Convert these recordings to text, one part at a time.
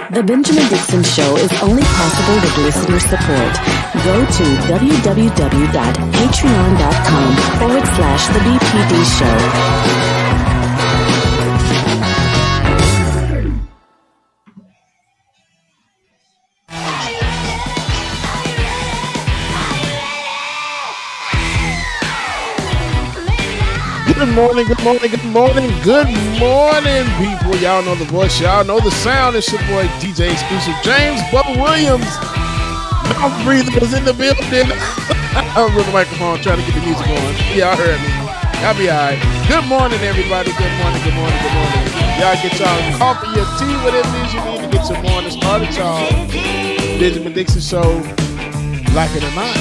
The Benjamin Dixon Show is only possible with listener support. Go to www.patreon.com/The BPD Show. Good morning, good morning, good morning, good morning, people. Y'all know the voice, y'all know the sound. It's your boy, DJ Exclusive James Bubba Williams. Mouth breather was in the building. I was with the microphone trying to get the music on. Y'all heard me. Y'all be all right. Good morning, everybody. Good morning, good morning, good morning. Y'all get y'all coffee, your tea, whatever it is you need to get your morning started, y'all. Benjamin Dixon Show, like it or not,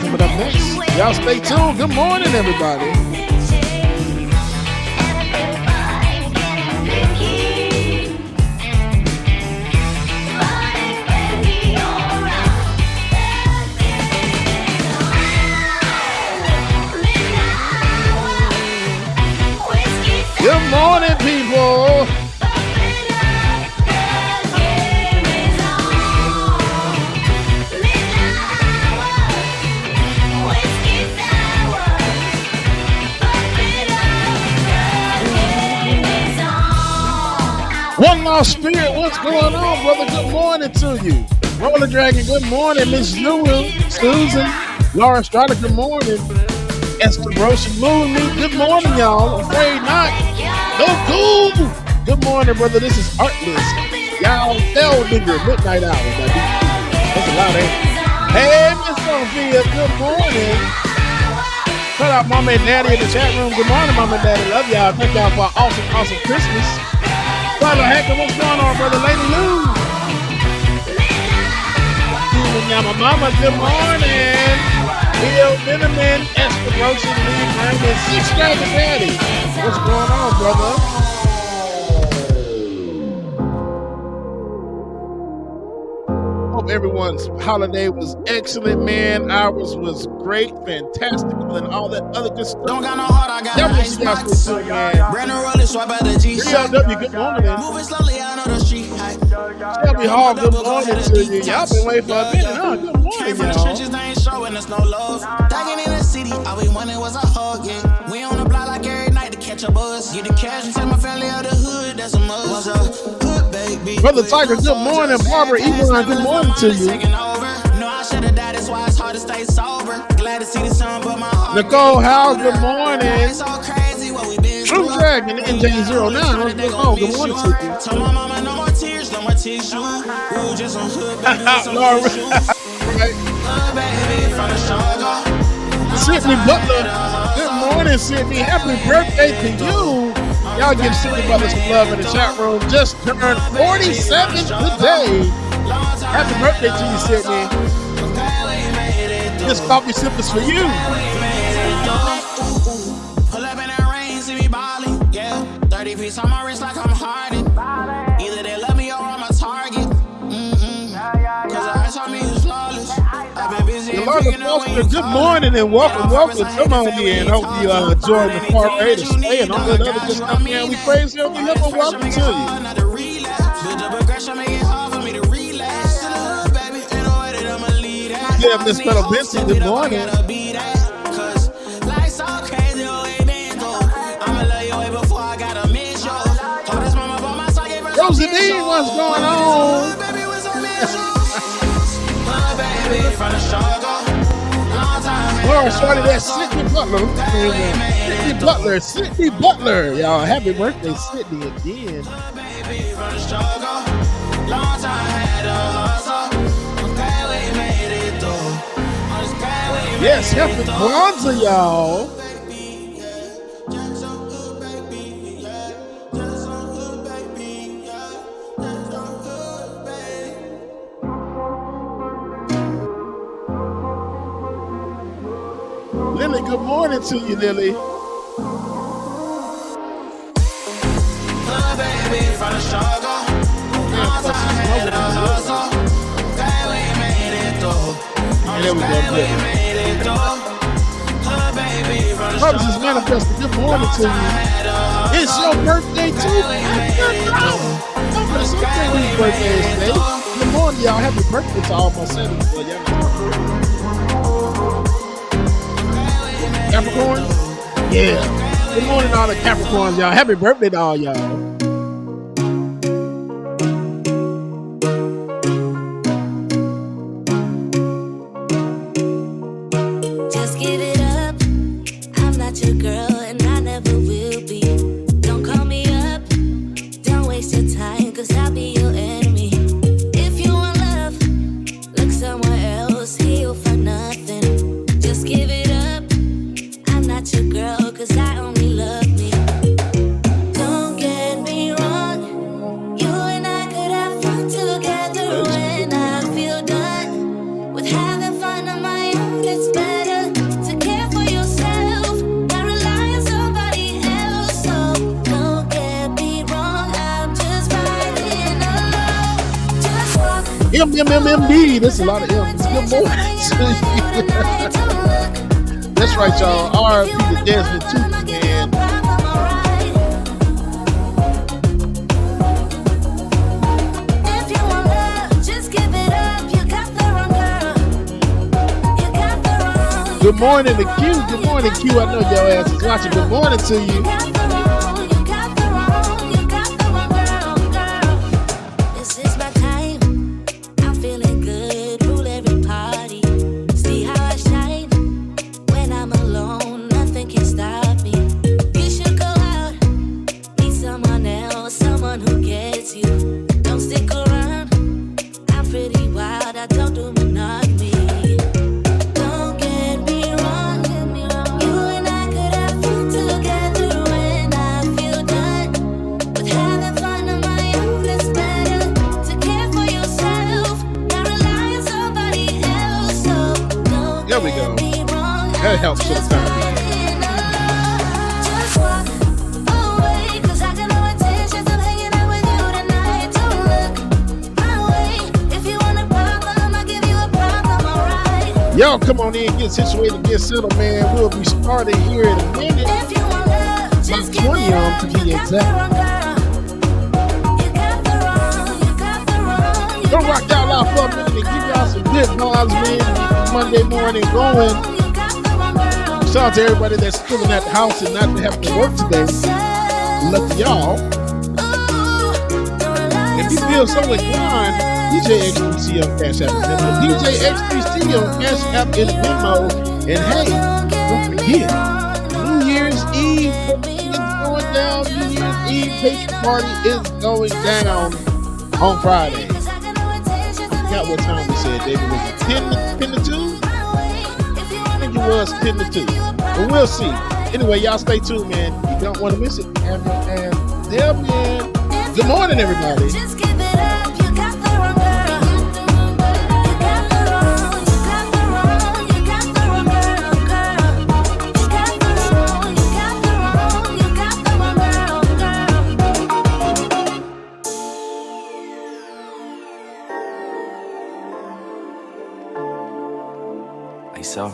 coming up next. Y'all stay tuned. Good morning, everybody. Good morning, people. One Lost Spirit, what's going on, brother? Good morning to you. Roller Dragon, good morning. Miss Lulu, Susan, Laura Strada, good morning. Esther Rosen, Moon, me, good morning, y'all. Afraid not. No cool. Good morning, brother. This is Artless. Y'all fell nigger midnight hour, baby. That's a lot, ain't it? Hey, Miss Sophia, good morning. Shout out Mama and Daddy in the chat room. Good morning, Mama and Daddy. Love y'all. Thank y'all for an awesome, awesome Christmas. Brother Hacker, what's going on, brother? Lady Lou. Yama Mama, good morning. Bill Benjamin, Esther Rosen, Lee Brandon, Six Dragon Daddy. What's going on, brother? Hope everyone's holiday was excellent, man. Ours was great, fantastical, and all that other good stuff. Don't got no heart, I got y'all ice, nice. Too, man. Brandon Rolling, swipe out the G. CLW, good morning. Moving slowly, I know the street. Shelby Hall, good morning to you. Y'all been waiting for a minute, huh? Good morning, y'all. Churches, they ain't showing us no love. Tagging in the city, all we wanted was a hug, yeah. We on the block like every night to catch a buzz. Get the cash and take my family out the hood, that's a must. What's up, hood, baby? Brother Tiger, good morning. Barbara Evelyn, good morning to you. No, I should have died, that's why it's hard to stay sober. Glad to see the sun, but my heart. Nicole Howe, good morning. It's so crazy what we been True Dragon, NJ09, what's going on? Good morning to you. Tell my mama no more tears, no more tissue. Ooh, just some hood, baby, some tissue. Baby, from the struggle. Sydney Butler, good morning, Sydney. Happy birthday to you. Y'all give Sydney Butler some love in the chat room. Just turned 47 today. Happy birthday to you, Sydney. This coffee sip is for you. Pull up in that rain, see me ballin', yeah. 30 piece on my wrist like I'm Harden. Either they love me or I'm a target. Cause the ice on me is flawless. I've been busy. Yolanda Foster, good morning and welcome. Come on in. Hope you enjoyed the parade of staying on that other good stuff, man. We praise him. We love and welcome to you. Yeah, Miss Fellow Benson, good morning. what's going on? Laura started that Sydney Butler. Y'all, happy birthday, Sydney, again. Yes, happy Kwanzaa, y'all. Lily, good morning to you, Lily. And there we go. Purpose is manifested. Good morning to you. It's your birthday too. Somebody's birthday is today. Good morning, y'all. Happy birthday to all my siblings. Capricorns? Yeah. Good morning, all the Capricorns, y'all. Happy birthday to all y'all. MMMD, there's a lot of M's. Good morning. That's right, y'all. R.I.P. to Desmond too, man. Good morning to Q. Good morning, Q. I know your ass is watching. Good morning to you. That helps sometimes. Y'all come on in, get situated, get settled, man. We'll be starting here in a minute. About 20 of them to be exact. Don't rock y'all out for a minute and give y'all some good vibes, man. Monday morning going. Shout out to everybody that's still at the house and not having to work today. Lucky y'all. If you feel so inclined, DJ XXC on Cash App. DJ XXC on Cash App and Venmo. And hey, don't forget, New Year's Eve is going down. New Year's Eve patron party is going down on Friday. I forgot what time we said, David. Was it 10 to 2? It was 10 to 2, but we'll see. Anyway, y'all stay tuned, man. You don't want to miss it. And there, man. Good morning, everybody. Just give it up. You got the wrong girl. You got the wrong. You got the wrong. You got the wrong girl. You got the wrong. You got the wrong. You got the wrong girl. Like so.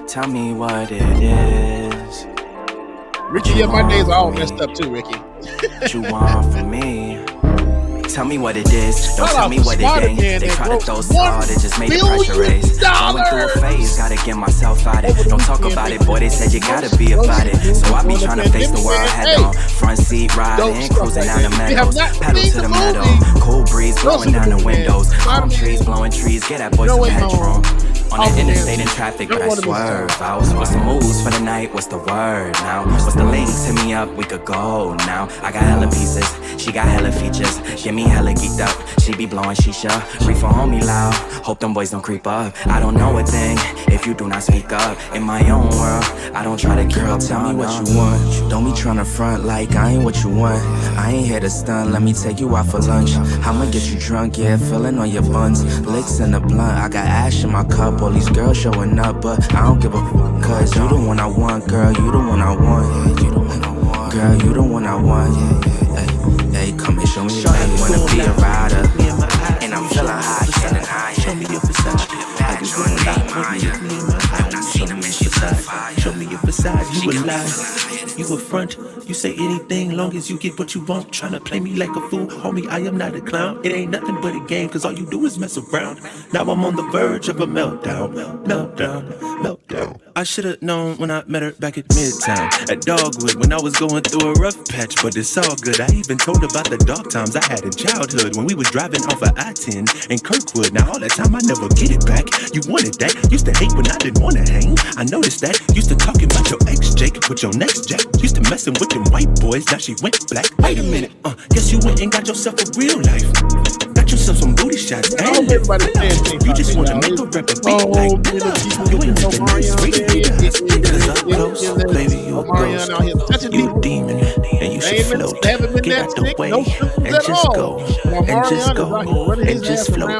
Tell me what it is. Ricky, yeah, my days are all messed up too, Ricky. What you want from me? tell me what it is. Don't Shout tell out me to what it Smarter ain't. Dan They that try to broke throw so hard, it just made the $1 pressure raise. billion. Going through a phase, gotta get myself out it. Over the Don't talk weekend, about they it, boy, they said you gotta be about it. So I be trying to face the world head on. Front seat riding, cruising down the meadows. Pedal to the meadow, cool breeze blowing down the windows. Palm trees blowing trees, get that boy some petrol. On the interstate in traffic, but I swerve. What's the moves for the night? What's the word now? What's the links? Hit me up, we could go now. I got hella pieces, she got hella features. Get me hella geeked up, she be blowing shisha. Reefer on me loud, hope them boys don't creep up. I don't know a thing if you do not speak up. In my own world, I don't try to keep up. Tell me what you want. Don't be tryna front like I ain't what you want. I ain't here to stun, let me take you out for lunch. I'ma get you drunk, yeah, feeling on your buns. Licks in the blunt, I got ash in my cup. All these girls showing up, but I don't give a fuck. Cause you the one I want, girl, you the one I want. Yeah, you the one I want. Girl, you the one I want. Hey, come and show me that you wanna be a rider. And I'm feeling hot, getting high. Show me your Versace. I've not seen him in fire. Show me your facade, you a lie, you a front. You say anything long as you get what you want. Tryna play me like a fool, homie, I am not a clown. It ain't nothing but a game, cause all you do is mess around. Now I'm on the verge of a meltdown. I should've known when I met her back at Midtown, at Dogwood, when I was going through a rough patch, but it's all good. I even told about the dark times I had in childhood, when we was driving off of I-10 in Kirkwood. Now all that time I never get it back. You wanted that, used to hate when I didn't wanna hang. I noticed that, used to talking about your ex Jake with your next Jack. Used to messing with them white boys, now she went black. Wait a minute, guess you went and got yourself a real life. Got yourself some booty shots and you just wanna make a rapper beat like you ain't the nice freaking cause up close, baby, you a ghost. You a demon, and you should float. Get out the way, and just go. And just go, and just float.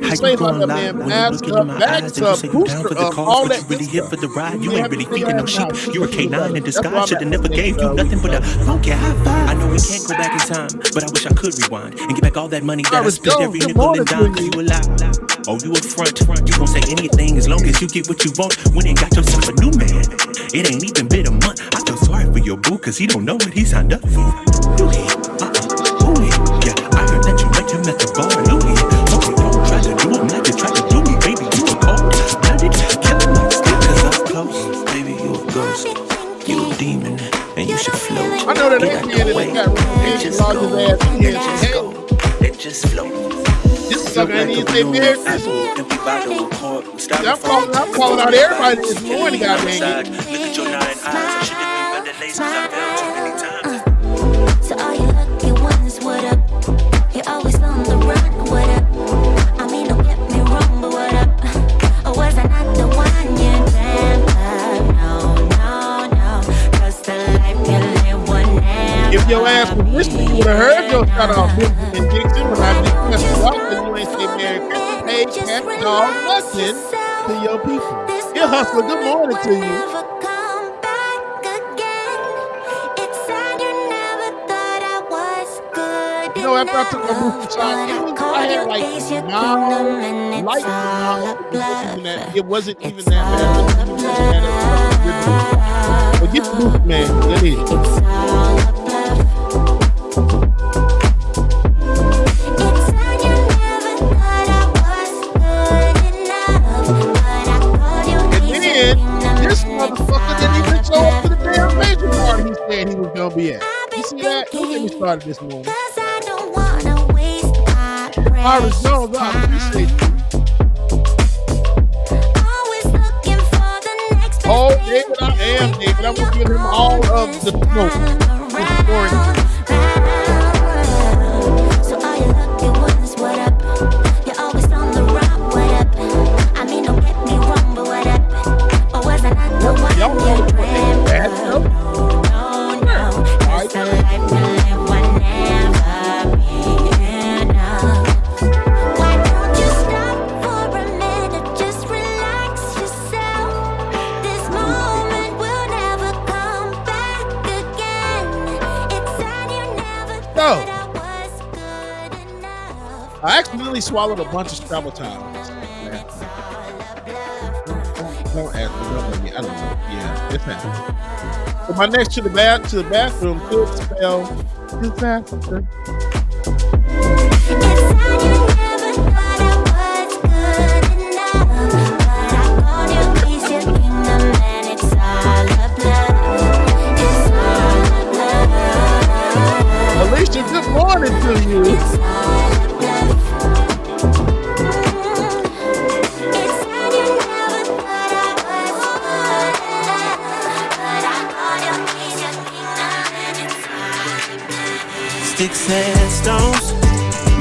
How you gon' lie when you look in my eyes and you say you down for the cause, but you really here for the ride? You ain't really feeding no sheep. You're a K9 in disguise, should've never gave you nothing but a funky high five. I know we can't go back in time, but I wish I could rewind and get back all that money that I spent every nickel and dime. Cause you a lie, oh you a front. You gon' say anything as long as you get what you want. When you got yourself a new man, it ain't even been a month. I feel sorry for your boo, cause he don't know what he signed up for. Louis, Louis, yeah, I heard that you met him at the bar. Louis, okay, don't try to do him like you tried to do me, baby. You a cold-blooded killer, like still cause up close, baby, you a ghost. You a demon, and you should float. I know that Get out the way, and just go, and just float. This sucker ain't even say Merry Christmas. I'm calling out everybody this morning, goddamn it. Look at your 9 eyes, she didn't even the laces I felt too many times. So all you lucky ones, what up? You're always on the run, what up? I mean, don't get me wrong, but what up? Or was I not the one you dreamt of? No, cause the life you live will never. If your ass was listening, you would have heard your shout out Benjamin Dixon when I did mess you up and you ain't say Merry Christmas. Hey, cat, dog, nothing to your people. Your hustler, good morning to you. You know, after I took my booth shot, I had like mild, light mild. It wasn't even that bad. Well, get the booth, man. That is. This motherfucker didn't even show up to the damn major party he said he was gonna be at. You see that? Don't get me started this morning. Iris Jones, I appreciate you. Oh, David, I am David. I'm gonna give him all of the smoke. So all you lucky ones, what up? You're always on the run, what up? I mean, don't get me wrong, but what up? Or was I not the one y'all know you dreamt bad of? stuff? No, that's the life you live will never be enough. Why don't you stop for a minute? Just relax yourself. This moment will never come back again. It's sad you never thought I was good enough. I accidentally swallowed a bunch of travel towels. Don't ask me. I don't know. Yeah, it's happening. So my next to the bathroom could spell disaster. Sticks and stones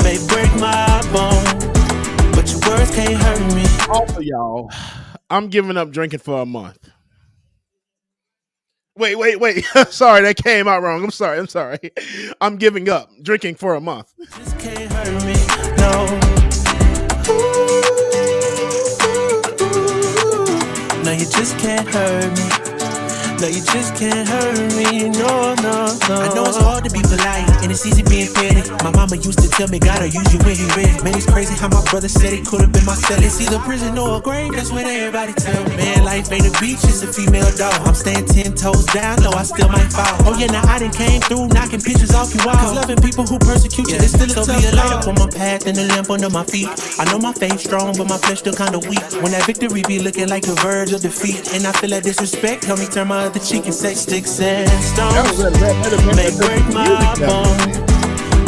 may break my bone, but your words can't hurt me. Also, y'all, I'm giving up drinking for a month. Wait. Sorry, that came out wrong. I'm sorry. I'm giving up drinking for a month. This can't hurt me, no. No, you just can't hurt me. No, you just can't hurt me, no. I know it's hard to be polite, and it's easy being petty. My mama used to tell me, gotta use you when you ready. Man, it's crazy how my brother said it could have been my cell. It's either prison or a grave, that's what everybody tell me. Man, life ain't a beach, it's a female dog. I'm staying 10 toes down, though I still might fall. Oh yeah, now I done came through, knocking pictures off your wall. Cause loving people who persecute you, it's still a tough be a light up on my path and a lamp under my feet. I know my faith strong, but my flesh still kinda weak. When that victory be looking like the verge of defeat, and I feel that disrespect, help me turn my other cheek and say sticks and stones may break my bone.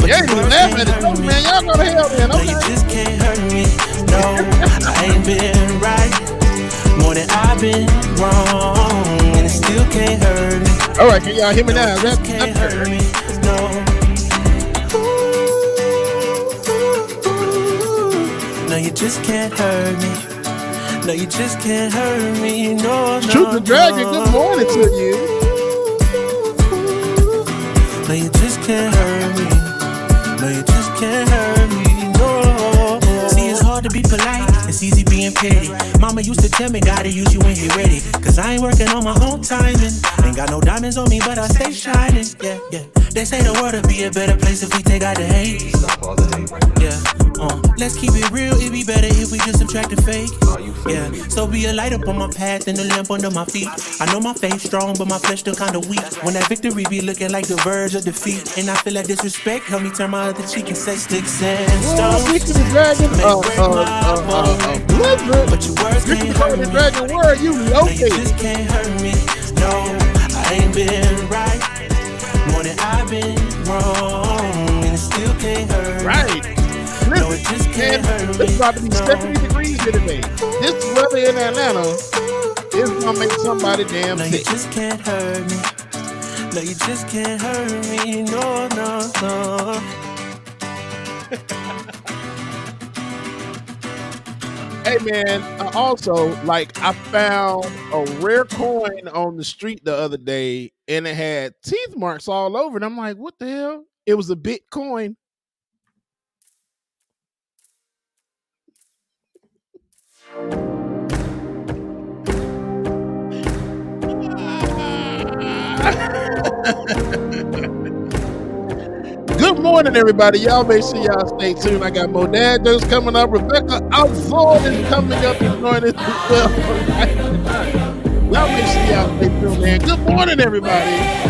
Yeah, you laughing at it, man. Y'all go to hell, man. No, you just can't hurt me. No, I ain't been right more than I've been wrong, and it still can't hurt me. All right, can y'all hear me now? That can't hurt me. No, you just can't hurt me. No, you just can't hurt me. No. Truth the Dragon, good morning to you. No, you just can't hurt me. No, you just can't hurt me. No. See, it's hard to be polite. It's easy being petty. Mama used to tell me, gotta use you when you're ready. Cause I ain't working on my own timing. Ain't got no diamonds on me, but I stay shining. Yeah. They say the world would be a better place if we take out the hate. Stop all the hate right now. Yeah. Let's keep it real, it'd be better if we just subtract the fake. Yeah, so be a light up on my path and a lamp under my feet. I know my faith strong, but my flesh still kinda weak. When that victory be looking like the verge of defeat, and I feel that disrespect, help me turn my other cheek and say sticks and stones. But your words can't hurt me. Dragon, where are you located? No, you just can't hurt me. No, I ain't been right more than I've been wrong, and it still can't hurt me. Right. No, it just can't hurt me. It's about to be 70 degrees here today. This weather in Atlanta is gonna make somebody damn sick. No, you just can't hurt me. No, you just can't hurt me. No. Hey man, also, I found a rare coin on the street the other day, and it had teeth marks all over it. I'm like, what the hell? It was a Bitcoin. Good morning, everybody. Y'all make sure y'all stay tuned. I got more dad jokes coming up. Rebecca Alford is coming up and joining us as well. Y'all make sure y'all stay tuned, man. Good morning, everybody.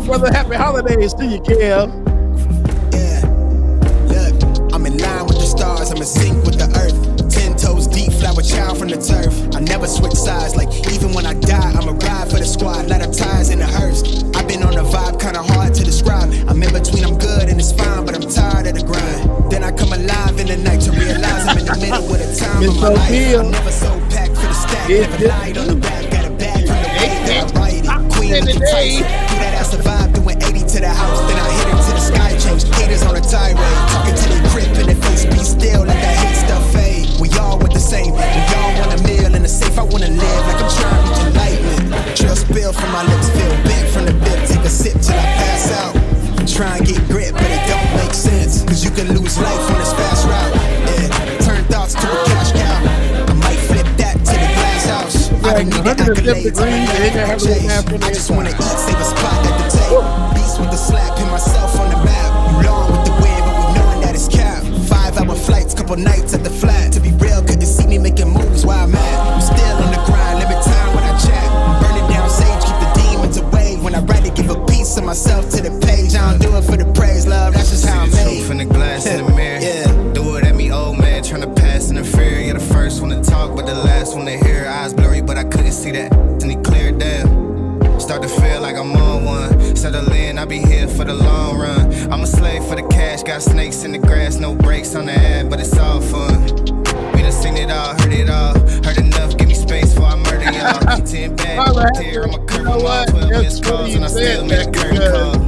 Brother, happy holidays to you, Kev. Yeah, look, I'm in line with the stars, I'm in sync with the earth. 10 toes deep, flower child from the turf. I never switch sides, like even when I die, I'm a ride for the squad, lot of ties in the hearse. I've been on a vibe, kinda hard to describe. I'm in between, I'm good and it's fine, but I'm tired of the grind. Then I come alive in the night to realize I'm in the middle with a time of my life. I'm never so packed for the stack, never lied on the back, got a bag from the way that I write it. Queen of the Tyson, do that ass survive, doing 80 to the house, then I hit it to the sky, change haters on a tirade, talking to the grip in the face, be still, let that hate stuff fade. We all want the same, we all want a meal in the safe, I wanna live like I'm trying to reach enlightenment. Trail spill from my lips, feel big from the bib, take a sip till I pass out. Try and get grit, but it don't make sense, cause you can lose life on this fast route. Yeah, turn thoughts to a cash cow, I might flip that to the glass house. I don't need the accolades, I just wanna eat, save a spot at the table. Beast with the slap, pin myself on the map. You long with the wind, but we knowing that it's cap. 5-hour flights, couple nights at the flat. To be real, couldn't see me making moves while I'm at. I'm still on the grind, limit time when I chat. Burning down sage, keep the demons away. When I write it, give a piece of myself to the page. I don't do it for the praise, love, that's just how I'm made. From the glass in the mirror, yeah. Do it at me, old man, tryna pass talk, but the last one to hear, eyes blurry, but I couldn't see that. And he cleared down. Start to feel like I'm on one. Settle in, I'll be here for the long run. I'm a slave for the cash, got snakes in the grass, no brakes on the ad, but it's all fun. We done seen it all, heard it all. Heard enough, give me space before I murder y'all. 10 bad, tear, I'm a curve, I'm all 12 missed calls, and I still made a curtain call.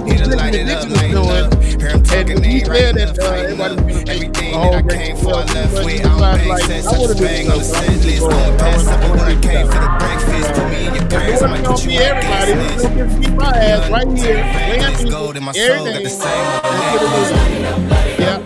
He done light it up, light it up. Hear him talking, they ain't right enough, tighten up. Everything that I came for, I left with. I don't bang sets, I just bang on the set list. Going past up when I came for the breakfast. Put me in your pants, I might put you on guest list. Keep my ass right here. It's gold in my soul, got the same old name. Yeah.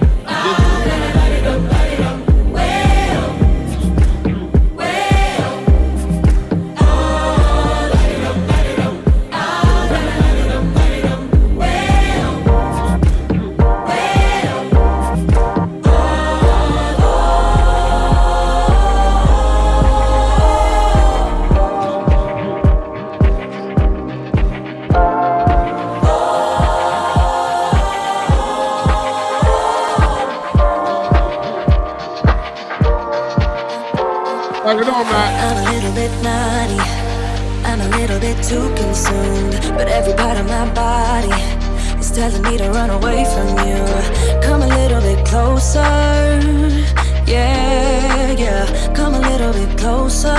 I'm a little bit naughty, I'm a little bit too consumed, but every part of my body is telling me to run away from you. Come a little bit closer, yeah, yeah. Come a little bit closer,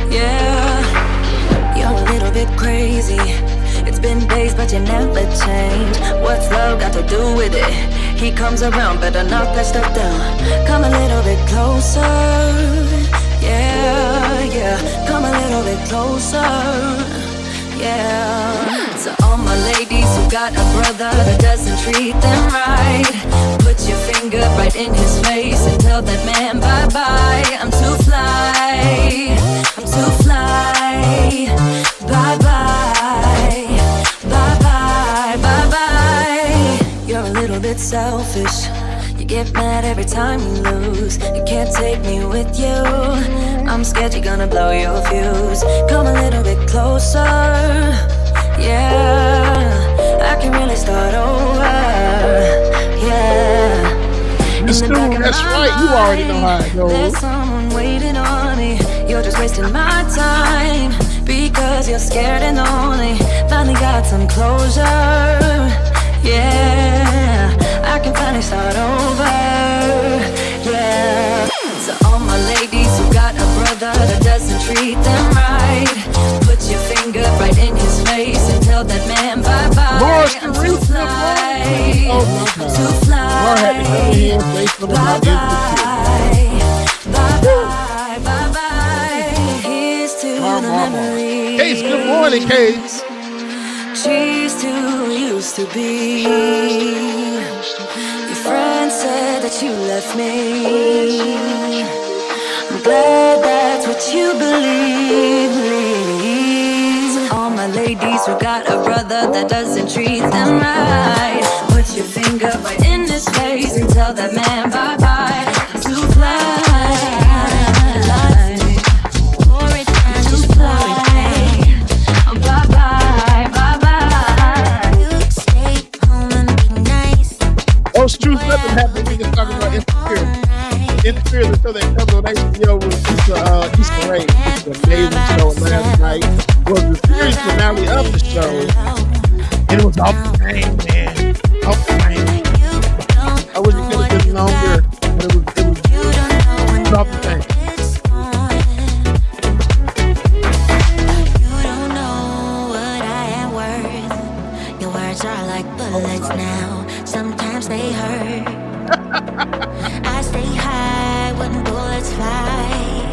yeah. You're a little bit crazy. It's been days, but you never change. What's love got to do with it? He comes around, better knock that stuff down. Come a little bit closer, yeah, yeah. Come a little bit closer, yeah. So all my ladies who got a brother that doesn't treat them right, put your finger right in his face and tell that man bye-bye. I'm too fly, I'm too fly. Bye-bye, bye-bye, bye-bye. You're a little bit selfish. You get mad every time you lose. You can't take me with you. I'm scared you're gonna blow your fuse. Come a little bit closer, yeah. I can really start over, yeah. Miss Stu, that's right. You already know how it goes. There's someone waiting on me. You're just wasting my time because you're scared and lonely. Finally got some closure, yeah. I can finally start over, yeah. So all my ladies who got a brother that doesn't treat them right, put your finger right in his face and tell that man bye-bye. I'm too fly, I'm too fly. Bye-bye, bye-bye, bye-bye. Here's to the memories. Case, good morning, Case. She's too used to be. Your friend said that you left me. I'm glad that's what you believe. All my ladies who got a brother that doesn't treat them right, put your finger right in his face and tell that man bye-bye. To fly, to fly, bye-bye, bye-bye. You stay home and be nice. Those truths nothing happen. We just talking about interference. Interference until they come on HBO with Easter Rain. It's an amazing show last night. Was the series finale of the show. And it was off the chain, man. Off the chain. I wish it could have been longer, but it was off the chain. You don't know what I am worth. Your words are like bullets now. Sometimes they hurt. I stay high when bullets fly.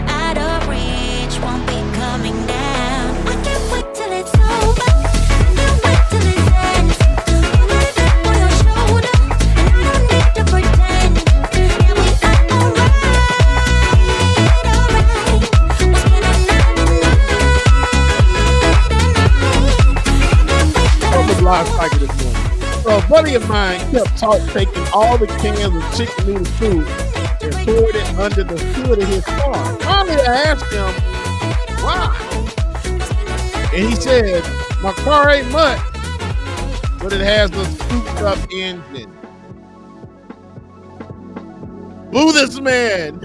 Out of reach, won't be coming down. I can't wait till it's over. Can't wait till it ends. Put my back on your shoulder, and I don't need to pretend. Yeah, we are alright, alright. We'll spend another night. On the block cycle this morning. So a buddy of mine kept taking all the cans of chicken noodle soup and poured it under the hood of his car. Finally, I asked him why, and he said, "My car ain't much, but it has a souped up engine." Boo this man.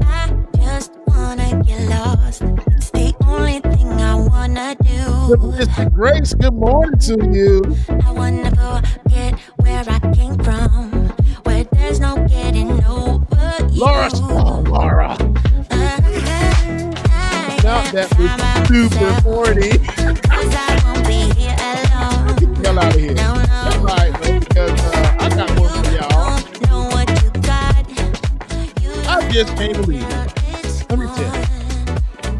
I just wanna get lost. It's the only thing I wanna do. Mr. Grace, good morning to you. I wanna forget where I came from, where there's no getting over you. Laura. Oh, Laura. Not that was super horny. Cause I won't be here alone. Get the hell out of here. No, That's right, man, because I got one for y'all. know what you got. I just can't believe it. Let me tell you.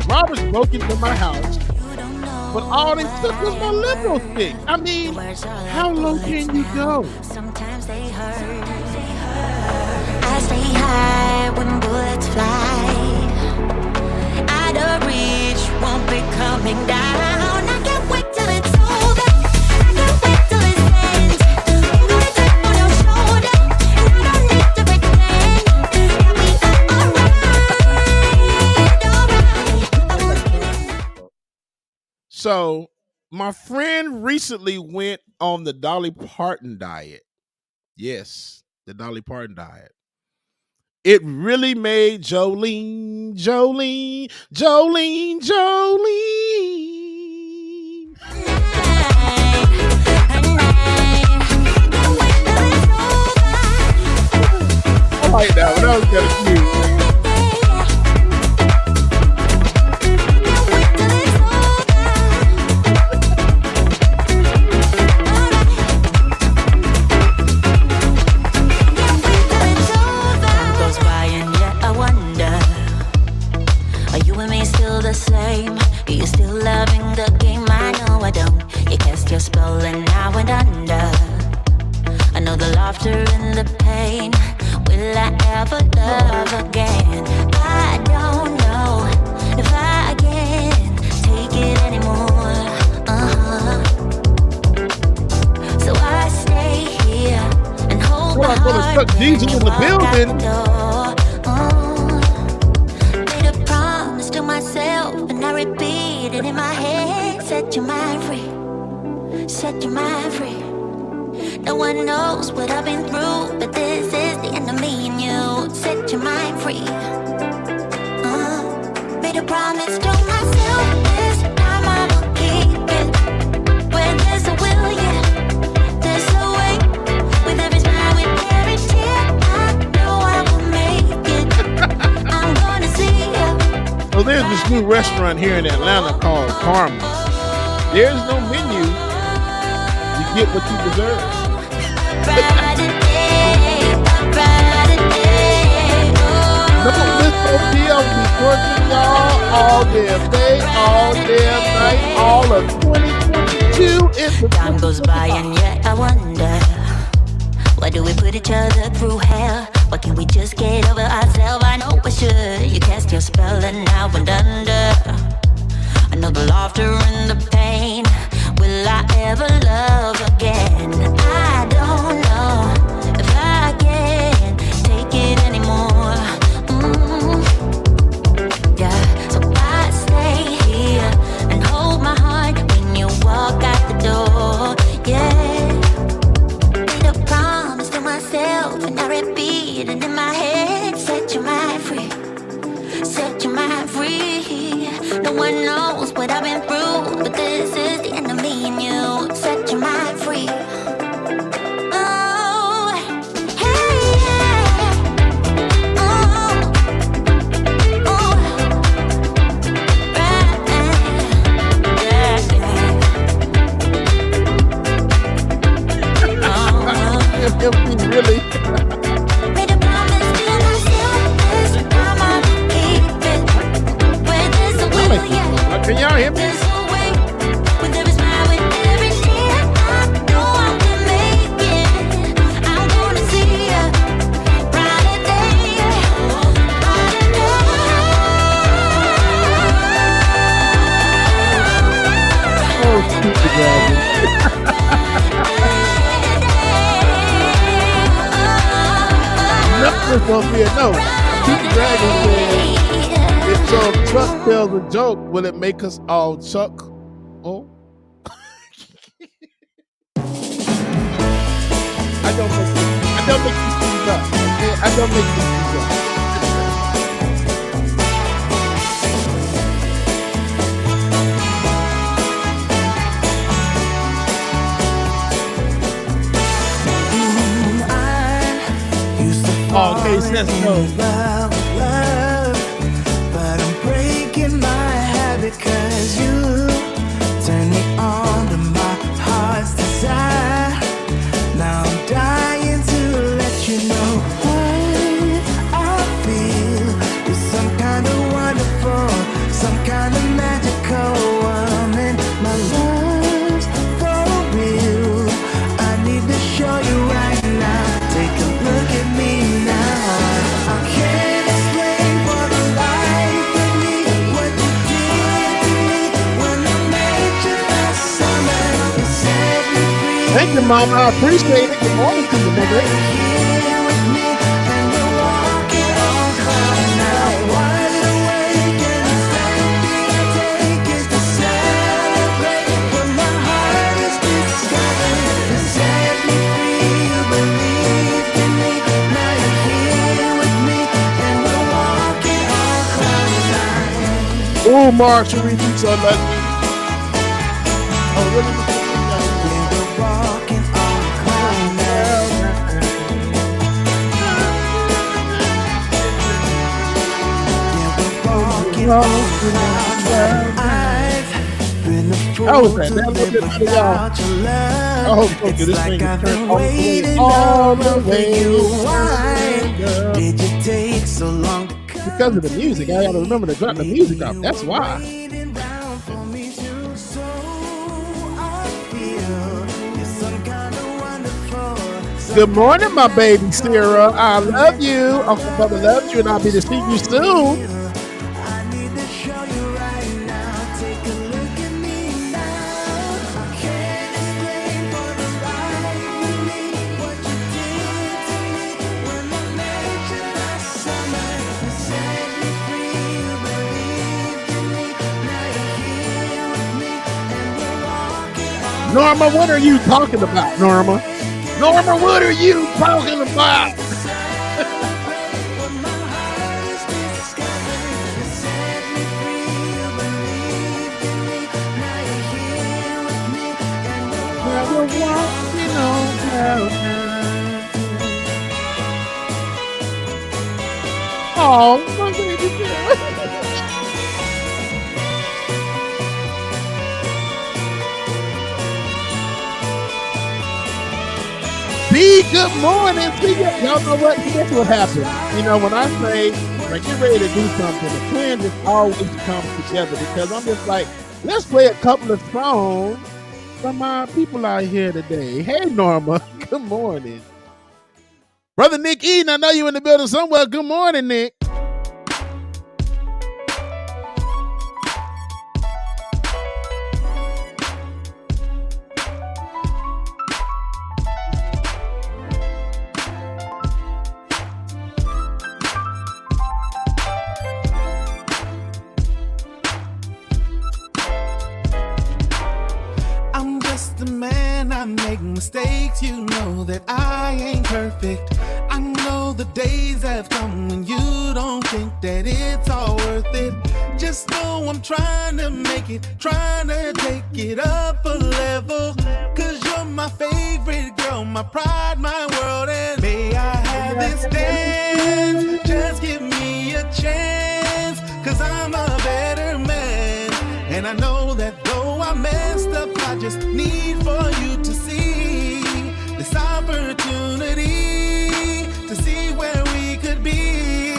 Roberts broke into my house, but all they took was my liberal stick. I mean, how low can you go? Sometimes they hurt. I stay high when bullets fly. Out of reach, won't be coming down. I can't wait till it's over. I can't wait till it ends. I'm gonna tap on your shoulder, and I don't need to pretend that we are alright. So, my friend recently went on the Dolly Parton diet. Yes, the Dolly Parton diet. It really made Jolene. I like that one. That was kind of cute. Time goes by and yet I wonder, are you and me still the same? Are you still loving the game? I know I don't. You cast your spell and I went under. I know the laughter and the pain. Will I ever love again? I don't know if I can take it anymore. So I stay here and hold my Well, I'm gonna heart tuck when Diesel you in the walk out building. the door. Made a promise to myself and I repeat it in my head. Set your mind free. Set your mind free. No one knows what I've been through, but this is the end of me and you. Set your mind free. Made a promise to myself, this time I will keep it. Where there's a will, yeah, there's a way. With every smile, with every tear, I know I will make it. I'm gonna see you. So there's this new restaurant here in Atlanta called Karma. There's no menu. You get what you deserve. No, Miss Sophia will be working y'all all damn day, all damn night, all of 2022. Time goes by and yet I wonder, why do we put each other through hell? Why can't we just get over ourselves? I know we should. You cast your spell and I went under. I know the laughter and the pain. Will I ever love again? I don't know if I can take it anymore. Yeah, so I stay here and hold my heart when you walk out the door. Yeah, made a promise to myself and I repeat it in my head. Set your mind free. Set your mind free. No one knows what I've been through, but this is the end of me and you. Set your mind free. Oh, hey, yeah. Oh, oh, right, yeah. Really? Made a promise to myself, this time I will keep it. Where there's a will, yeah, Can y'all hear me? there's a way. With every smile, with every tear, I know I will make it. I'm gonna see you brighter day, brighter Oh, stupid dragon. Nothing's gonna be a no. Stupid dragon said, if your truck tells a joke, will it make us all chuck? Oh. I I don't make these things up. Okay? I don't make these things up. Oh, okay, says no. But I'm breaking my habit 'cause you turn me on to my heart's desire. Now I'm dying to let you know what I feel. You're some kind of wonderful, some kind of magical woman. My love's for real. I need to show you right now. Take a look at me now. I can't explain for the life of me what you did to me when I met you last summer. You set me free. Thank you, Mom. I appreciate it. Good morning to you, baby. Here with me, and we're walking on cloud now. Wide awake, and the first thing I take is to celebrate when my heart is discovered. You set me free, you believed in me. Now you're here with me, and we're walking on cloud nine. Oh, Marjorie, you so lucky. Oh, really? Yeah, we're walking on cloud nine. Yeah, we're walking on cloud nine. I've been a fool How was that? to That was live good for y'all. without your love. I hope so, 'cause It's this like thing I've turned been all the way waiting all all the over way. you. Why did you take so long to come? Because of the music. I gotta remember to drop the music off. That's why. Waiting round for me too, so I feel you're some kind of wonderful. Good morning, my baby Sarah. I love you. Uncle Bubba loves you, and I'll be to see you soon. I need to show you right now. Take a look at me now. I can't explain for the life of me what you did to me when I met you last summer. You set me free, you believed in me. Now you're here with me, and we're walking on. Norma, what are you talking about, Norma? Norma, what are you talking about? Now we're walking on cloud nine. Oh, my baby girl. B, good morning. See, y'all know what? That's what happens. You know, when I say, when you're ready to do something, the plan just always comes together because I'm just like, let's play a couple of songs from my people out here today. Hey, Norma. Good morning. Brother Nick Eden, I know you in the building somewhere. Good morning, Nick. I'm just a man, I make mistakes. You know that I ain't perfect. I know the days have come when you don't think that it's all worth it. Just know I'm trying to make it, trying to take it up a level. 'Cause you're my favorite girl, my pride, my world. And may I have this dance? Just give me a chance. 'Cause I'm a better man. And I know that though I messed up, I just need for you to see this opportunity to see where we could be.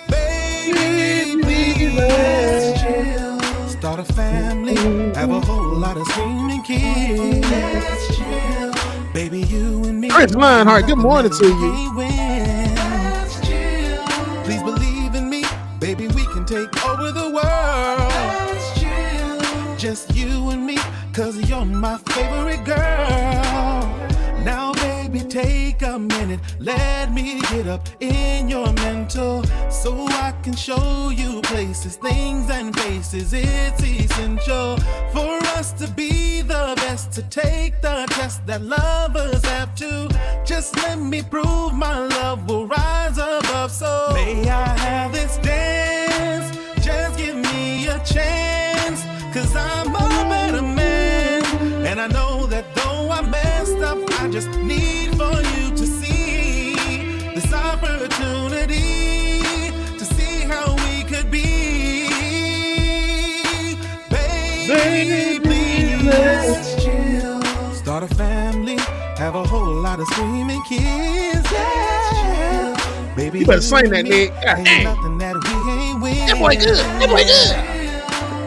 Baby, please, let's chill. Start a family, have a whole lot of screaming kids. Let's chill. Baby, you and me. Chris Lionheart, good morning to you. Let's chill. Please believe in me. Baby, we can take over the world. Let's chill. Just you and me, 'cause you're my favorite girl. Now, baby, take a minute, let me get up in your mental so I can show you places, things, and faces. It's essential for us to be the best, to take the test that lovers have to. Just let me prove my love will rise above. So may I have this dance? Just give me a chance, 'cause I'm a better man, and I know that though I messed up, I just need for you to see this opportunity to see how we could be. Baby, let's chill. Start a family, have a whole lot of screaming kids. Yeah. Baby, you better sing that, Nick. Ain't nothing that we ain't winning. That boy good. That boy good.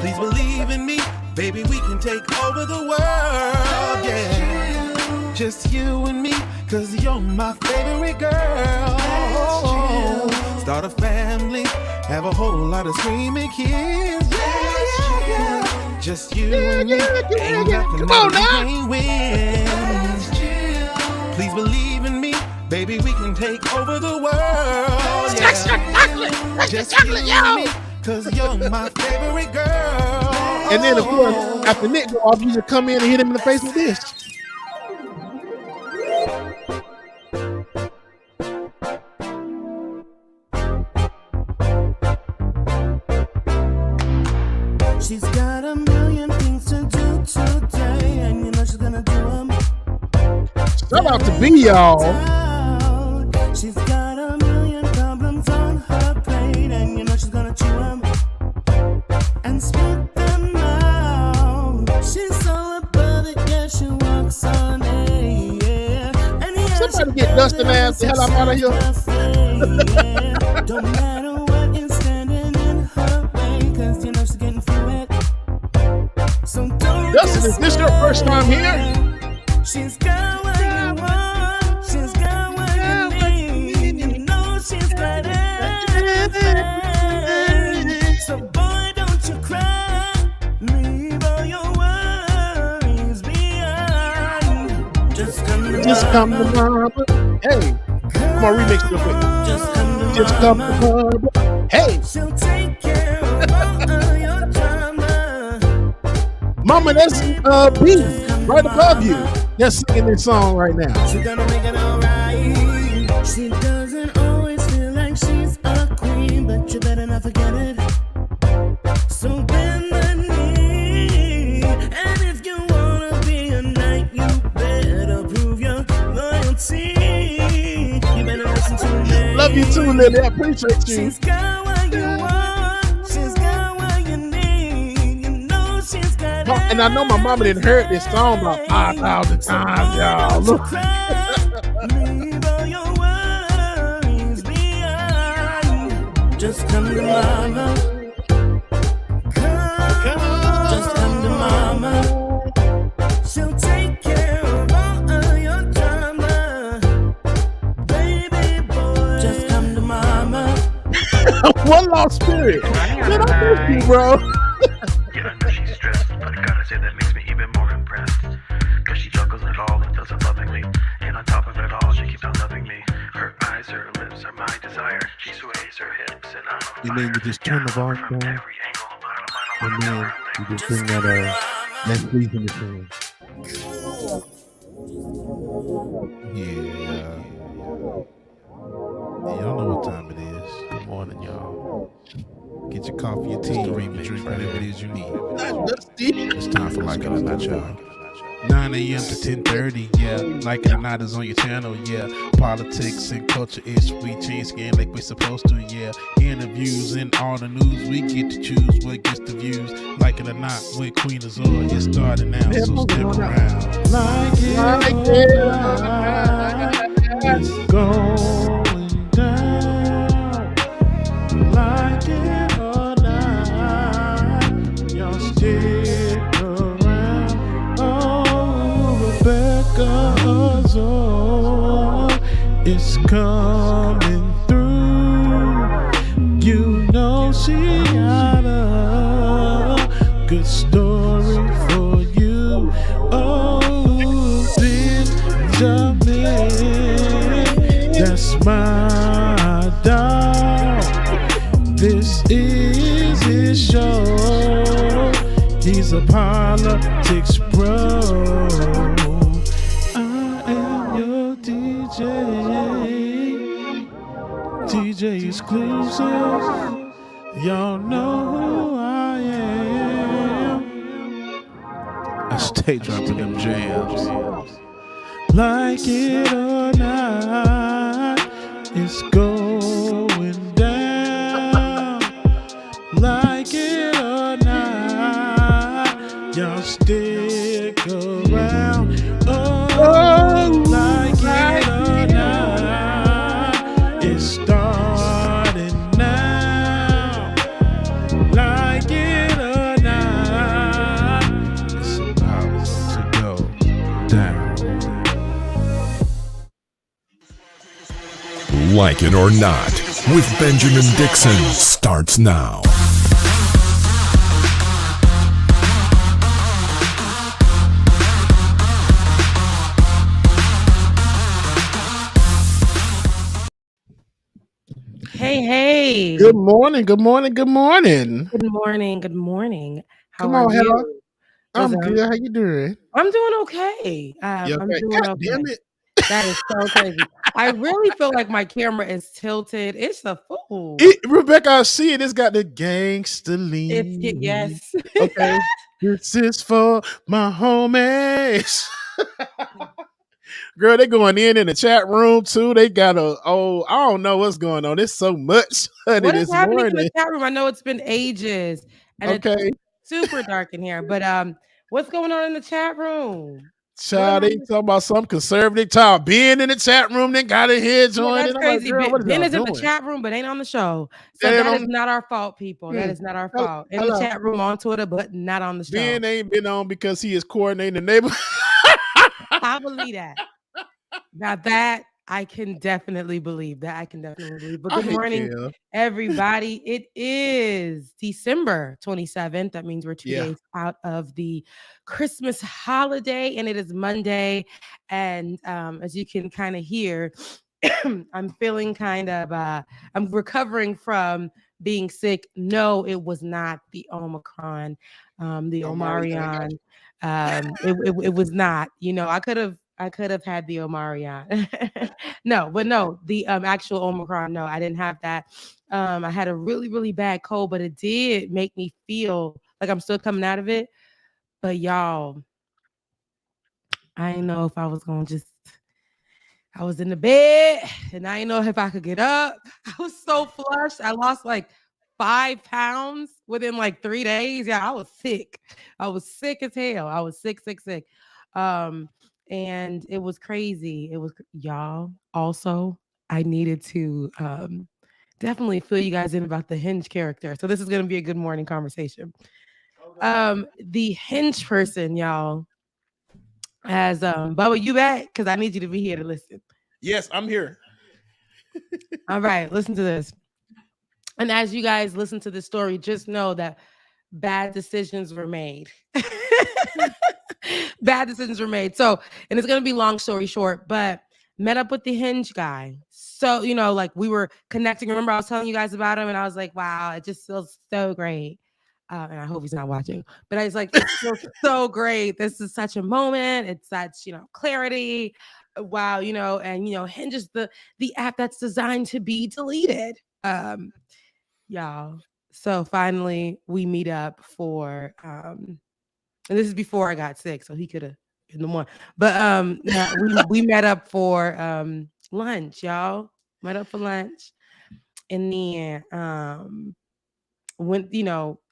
Please believe in me, baby, we can take over the world, yeah. Just you and me, 'cause you're my favorite girl. Start a family, have a whole lot of screaming kids, yeah. Just you and me, ain't nothing that we ain't win. Please believe in me, baby, we can take over the world, yeah. Just you and me, 'cause you're my favorite girl. And then, of course, after Nick go off, you just come in and hit him in the face with this. She's got a million things to do today, and you know she's gonna do them. Shout out to B, y'all. She's got a million problems on her plate, and you know she's gonna chew them and spit them out. She's so above it, yeah, she walks on air, yeah. And yeah, somebody get Dustin ass the hell out of here. Don't matter what is standing in her way, 'cause you know she's getting through it. So don't Dustin, is this your first time here? She's got what you want, she's got what you need, you know she's got everything. So boy, don't you cry, leave all your worries behind. Just come to mama. Hey, come on, remix real quick. Just come to mama. Hey, she'll take care of all your drama. Mama, that's B right above you. They're singing this song right now. She's gonna make it alright. She doesn't always feel like she's a queen, but you better not forget it. So bend the knee, and if you wanna be a knight, you better prove your loyalty. You better listen to me. Love you too, Lily. I appreciate you. She's got what you want, she's got what you need, you know she's got it. And I know my mama didn't heard this song about 5,000 times, y'all. Look. Leave all your worries behind. Just come to mama. Just come to mama. She'll take care of all of your drama. Baby boy, just come to mama. One lost spirit. Man, I miss you, bro. Yeah, I know she's stressed, but I gotta say that makes me even more impressed. 'Cause she juggles it all and does it lovingly. And on top of it all, she keeps on loving me. Her eyes, her lips are my desire. She sways her hips and I'm You mean you just turn the volume down? every angle. And then you just bring that squeeze in the thing. Yeah. Y'all know what time it is. Good morning, y'all. Get your coffee, your tea, drink whatever it is you need. It's time for Like It or Not, y'all. 9 a.m. to 10:30, yeah. Like It or Not is on your channel, yeah. Politics and culture ish, we change skin like we're supposed to, yeah. Interviews and all the news, we get to choose what gets the views. Like It or Not with Queen Azor, it's starting now, so stick around. Like it or not, it's going down. Like it or not, y'all stick around. It's coming through. You know she got a good story for you. Oh, Benjamin He's a politics pro. I am your DJ. DJ Exclusive. Y'all know who I am. I stay dropping them jams. Like it or not, it's going down. Like it or not, y'all stick around. Oh, like it or not, it's starting now. Like it or not, it's about to go down. Like It or Not with Benjamin Dixon starts now. Hey. Good morning, good morning, good morning. Good morning, good morning. How Come are on, you? Heather. I'm good. How you doing? I'm doing okay. You I'm okay? doing God okay. damn it. That is so crazy. I really feel like my camera is tilted. It's the fool. Rebecca, I see it. It's got the gangster lean. Yes. Okay. This is for my homies. Girl, they going in the chat room too. They got I don't know what's going on. There's so much What is this happening morning. in the chat room? I know it's been ages and Okay. it's super dark in here, but what's going on in the chat room? Child, they talking about some conservative child being in the chat room, then got in here joining. That's I'm like, crazy. girl, what is Ben y'all is in the doing? chat room, but ain't on the show. So That that ain't is not our fault, people. That is not our fault. In the chat room, on Twitter, but not on the show. Ben ain't been on because he is coordinating the neighborhood. I believe that. Now that I can definitely believe that. I can definitely believe. But good morning, everybody. It is December 27th. That means we're 2 days out of the Christmas holiday, and it is Monday. And as you can kind of hear, I'm feeling kind of, I'm recovering from being sick. No, it was not the Omicron, the Omarion. It was not. You know, I could have had the Omarion. No, the actual Omicron. No, I didn't have that. I had a really, really bad cold, but it did make me feel like I'm still coming out of it. But y'all, I didn't know if I was going to I was in the bed and I didn't know if I could get up. I was so flushed. I lost like 5 pounds within like 3 days. Yeah, I was sick. I was sick as hell. I was sick. And it was crazy. It was y'all. Also, I needed to definitely fill you guys in about the Hinge character. So this is gonna be a good morning conversation. The Hinge person, y'all, as Bubba, you back? Because I need you to be here to listen. Yes, I'm here. All right, listen to this. And as you guys listen to this story, just know that bad decisions were made. Bad decisions were made. So, and it's going to be long story short, but met up with the Hinge guy. So, you know, like we were connecting. Remember, I was telling you guys about him and I was like, wow, it just feels so great. And I hope he's not watching, but I was like, it feels so great. This is such a moment. It's such, clarity. Wow, and Hinge is the app that's designed to be deleted. Y'all. So finally we meet up for and this is before I got sick, so he could have been the one. But we met up for lunch, y'all. Met up for lunch. And then when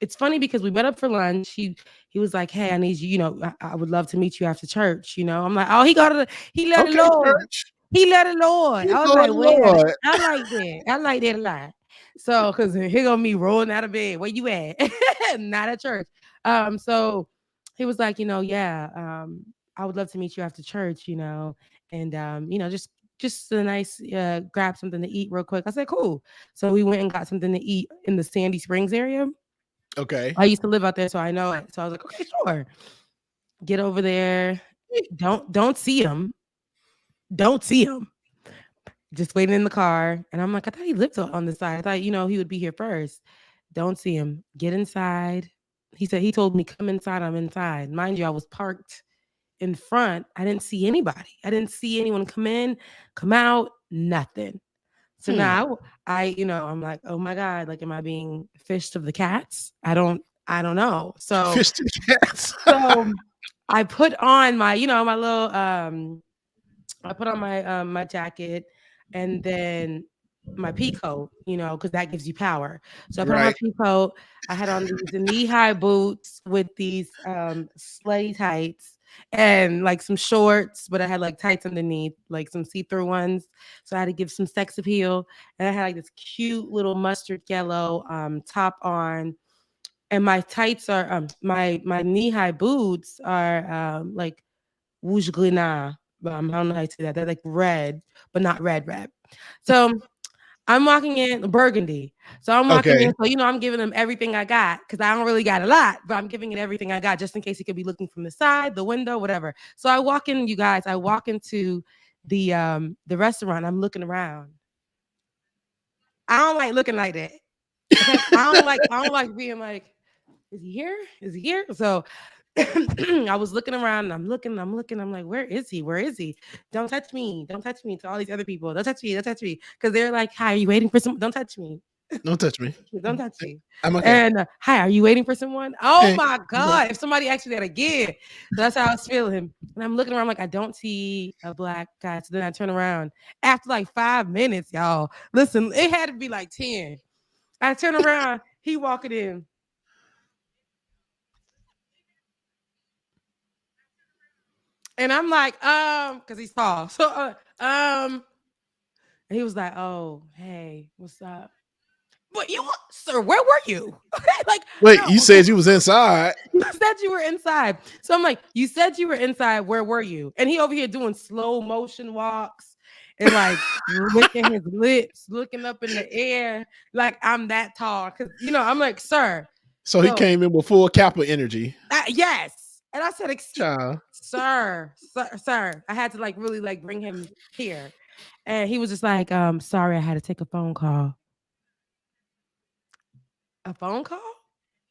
it's funny because we met up for lunch. He was like, hey, I need you, I would love to meet you after church. I'm like, oh, he let it Lord. He let it Lord. I was like, well, I like that. I like that a lot. So because here go me rolling out of bed. Where you at? Not at church. So he was like, I would love to meet you after church, and just a nice grab something to eat real quick. I said, cool. So we went and got something to eat in the Sandy Springs area. Okay. I used to live out there, so I know it. So I was like, okay, sure. Get over there. Don't see him. Don't see him. Just waiting in the car. And I'm like, I thought he lived on the side. I thought, he would be here first. Don't see him. Get inside. he said, he told me, come inside, I'm inside. Mind you, I was parked in front. I didn't see anybody. I didn't see anyone come in, come out, nothing. So now I'm like, oh my God, like, am I being fished of the cats? I don't know. So Fish to the cats. so I put on my, my little I put on my my jacket and then my pea coat, because that gives you power. So I put on my Right. pea coat. I had on these knee-high boots with these slutty tights and like some shorts, but I had like tights underneath, like some see-through ones. So I had to give some sex appeal. And I had like this cute little mustard yellow top on. And my tights are my knee-high boots are like rouge grenat. I don't know how to say that. They're like red, but not red. So I'm walking in burgundy. So I'm walking in. So, I'm giving them everything I got because I don't really got a lot, but I'm giving it everything I got just in case he could be looking from the side, the window, whatever. So I walk in, you guys. I walk into the restaurant. I'm looking around. I don't like looking like that. Okay? I don't like being like, is he here? Is he here? So I was looking around and I'm looking. I'm like, where is he? Where is he? Don't touch me. Don't touch me to all these other people. Don't touch me. Don't touch me. Because they're like, hi, are you waiting for some? Don't touch me. Don't touch me. Don't touch me. I'm okay. And hi, are you waiting for someone? Oh Hey, my God. If somebody asked me that again. So that's how I was feeling. And I'm looking around like, I don't see a black guy. So then I turn around after like 5 minutes, y'all. Listen, it had to be like 10. I turn around. He walking in. And I'm like, because he's tall. So, and he was like, oh, hey, what's up? But sir, where were you? Like, wait, no. you said you was inside. You said you were inside. So I'm like, you said you were inside. Where were you? And he over here doing slow motion walks and like licking his lips, looking up in the air. Like I'm that tall. Cause I'm like, sir. So he came in with full Kappa energy. Yes. And I said, Child. sir. I had to like really like bring him here. And he was just like, sorry, I had to take a phone call. A phone call?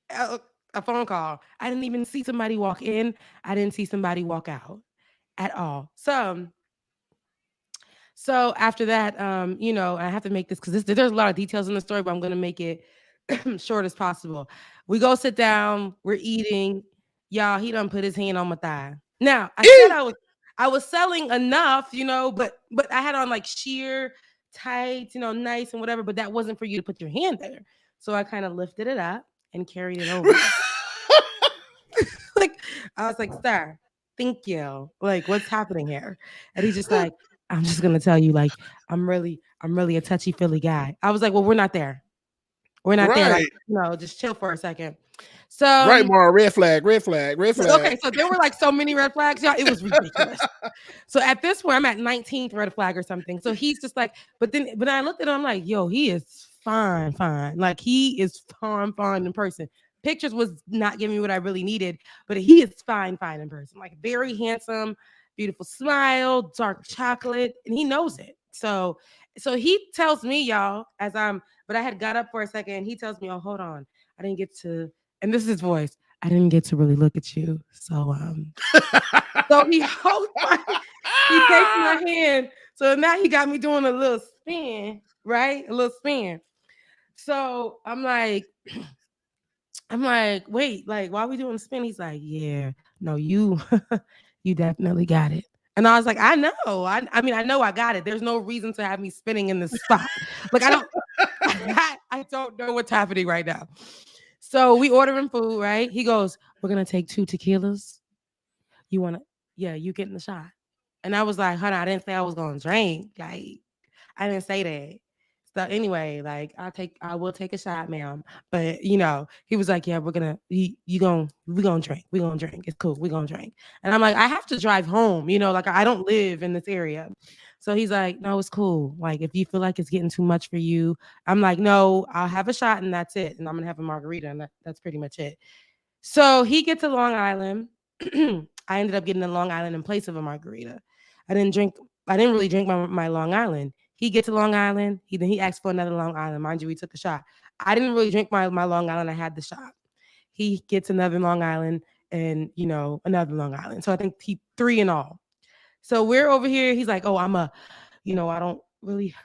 A phone call. I didn't even see somebody walk in. I didn't see somebody walk out at all. So after that, I have to make this because there's a lot of details in the story, but I'm going to make it short as possible. We go sit down. We're eating. Y'all, he done put his hand on my thigh. Now, I said I was selling enough, but I had on like sheer tights, nice and whatever, but that wasn't for you to put your hand there. So I kind of lifted it up and carried it over. Like, I was like, sir, thank you. Like, what's happening here? And he's just like, I'm just going to tell you, like, I'm really a touchy-feely guy. I was like, well, we're not there. We're not there. Like, just chill for a second. So right, Mara, red flag. Okay, so there were like so many red flags, y'all. It was ridiculous. So at this point, I'm at 19th red flag or something. So he's just like, but I looked at him, I'm like, yo, he is fine. Like he is fine in person. Pictures was not giving me what I really needed, but he is fine in person. Like very handsome, beautiful smile, dark chocolate, and he knows it. So he tells me, y'all, but I had got up for a second. He tells me, oh, hold on. I didn't get to, and this is his voice. I didn't get to really look at you. So, so he holds he takes my hand. So now he got me doing a little spin, right? A little spin. So I'm like, wait, like, why are we doing a spin? He's like, yeah, no, you definitely got it. And I was like, I know. I mean, I know I got it. There's no reason to have me spinning in this spot. Like, I don't know what's happening right now. So we ordering food, right? He goes, we're going to take 2 tequilas. You want to? Yeah, you getting the shot. And I was like, honey, I didn't say I was going to drink. Like, I didn't say that. So anyway, like I will take a shot, ma'am. But he was like, yeah, we're gonna drink. We're gonna drink. It's cool. We're gonna drink. And I'm like, I have to drive home, like I don't live in this area. So he's like, no, it's cool. Like, if you feel like it's getting too much for you, I'm like, no, I'll have a shot and that's it. And I'm gonna have a margarita, and that's pretty much it. So he gets to Long Island. I ended up getting a Long Island in place of a margarita. I didn't really drink my Long Island. He gets to Long Island. He asked for another Long Island. Mind you, we took a shot. I didn't really drink my Long Island. I had the shot. he gets another Long Island and, another Long Island. So I think 3 in all. So we're over here. He's like, oh, I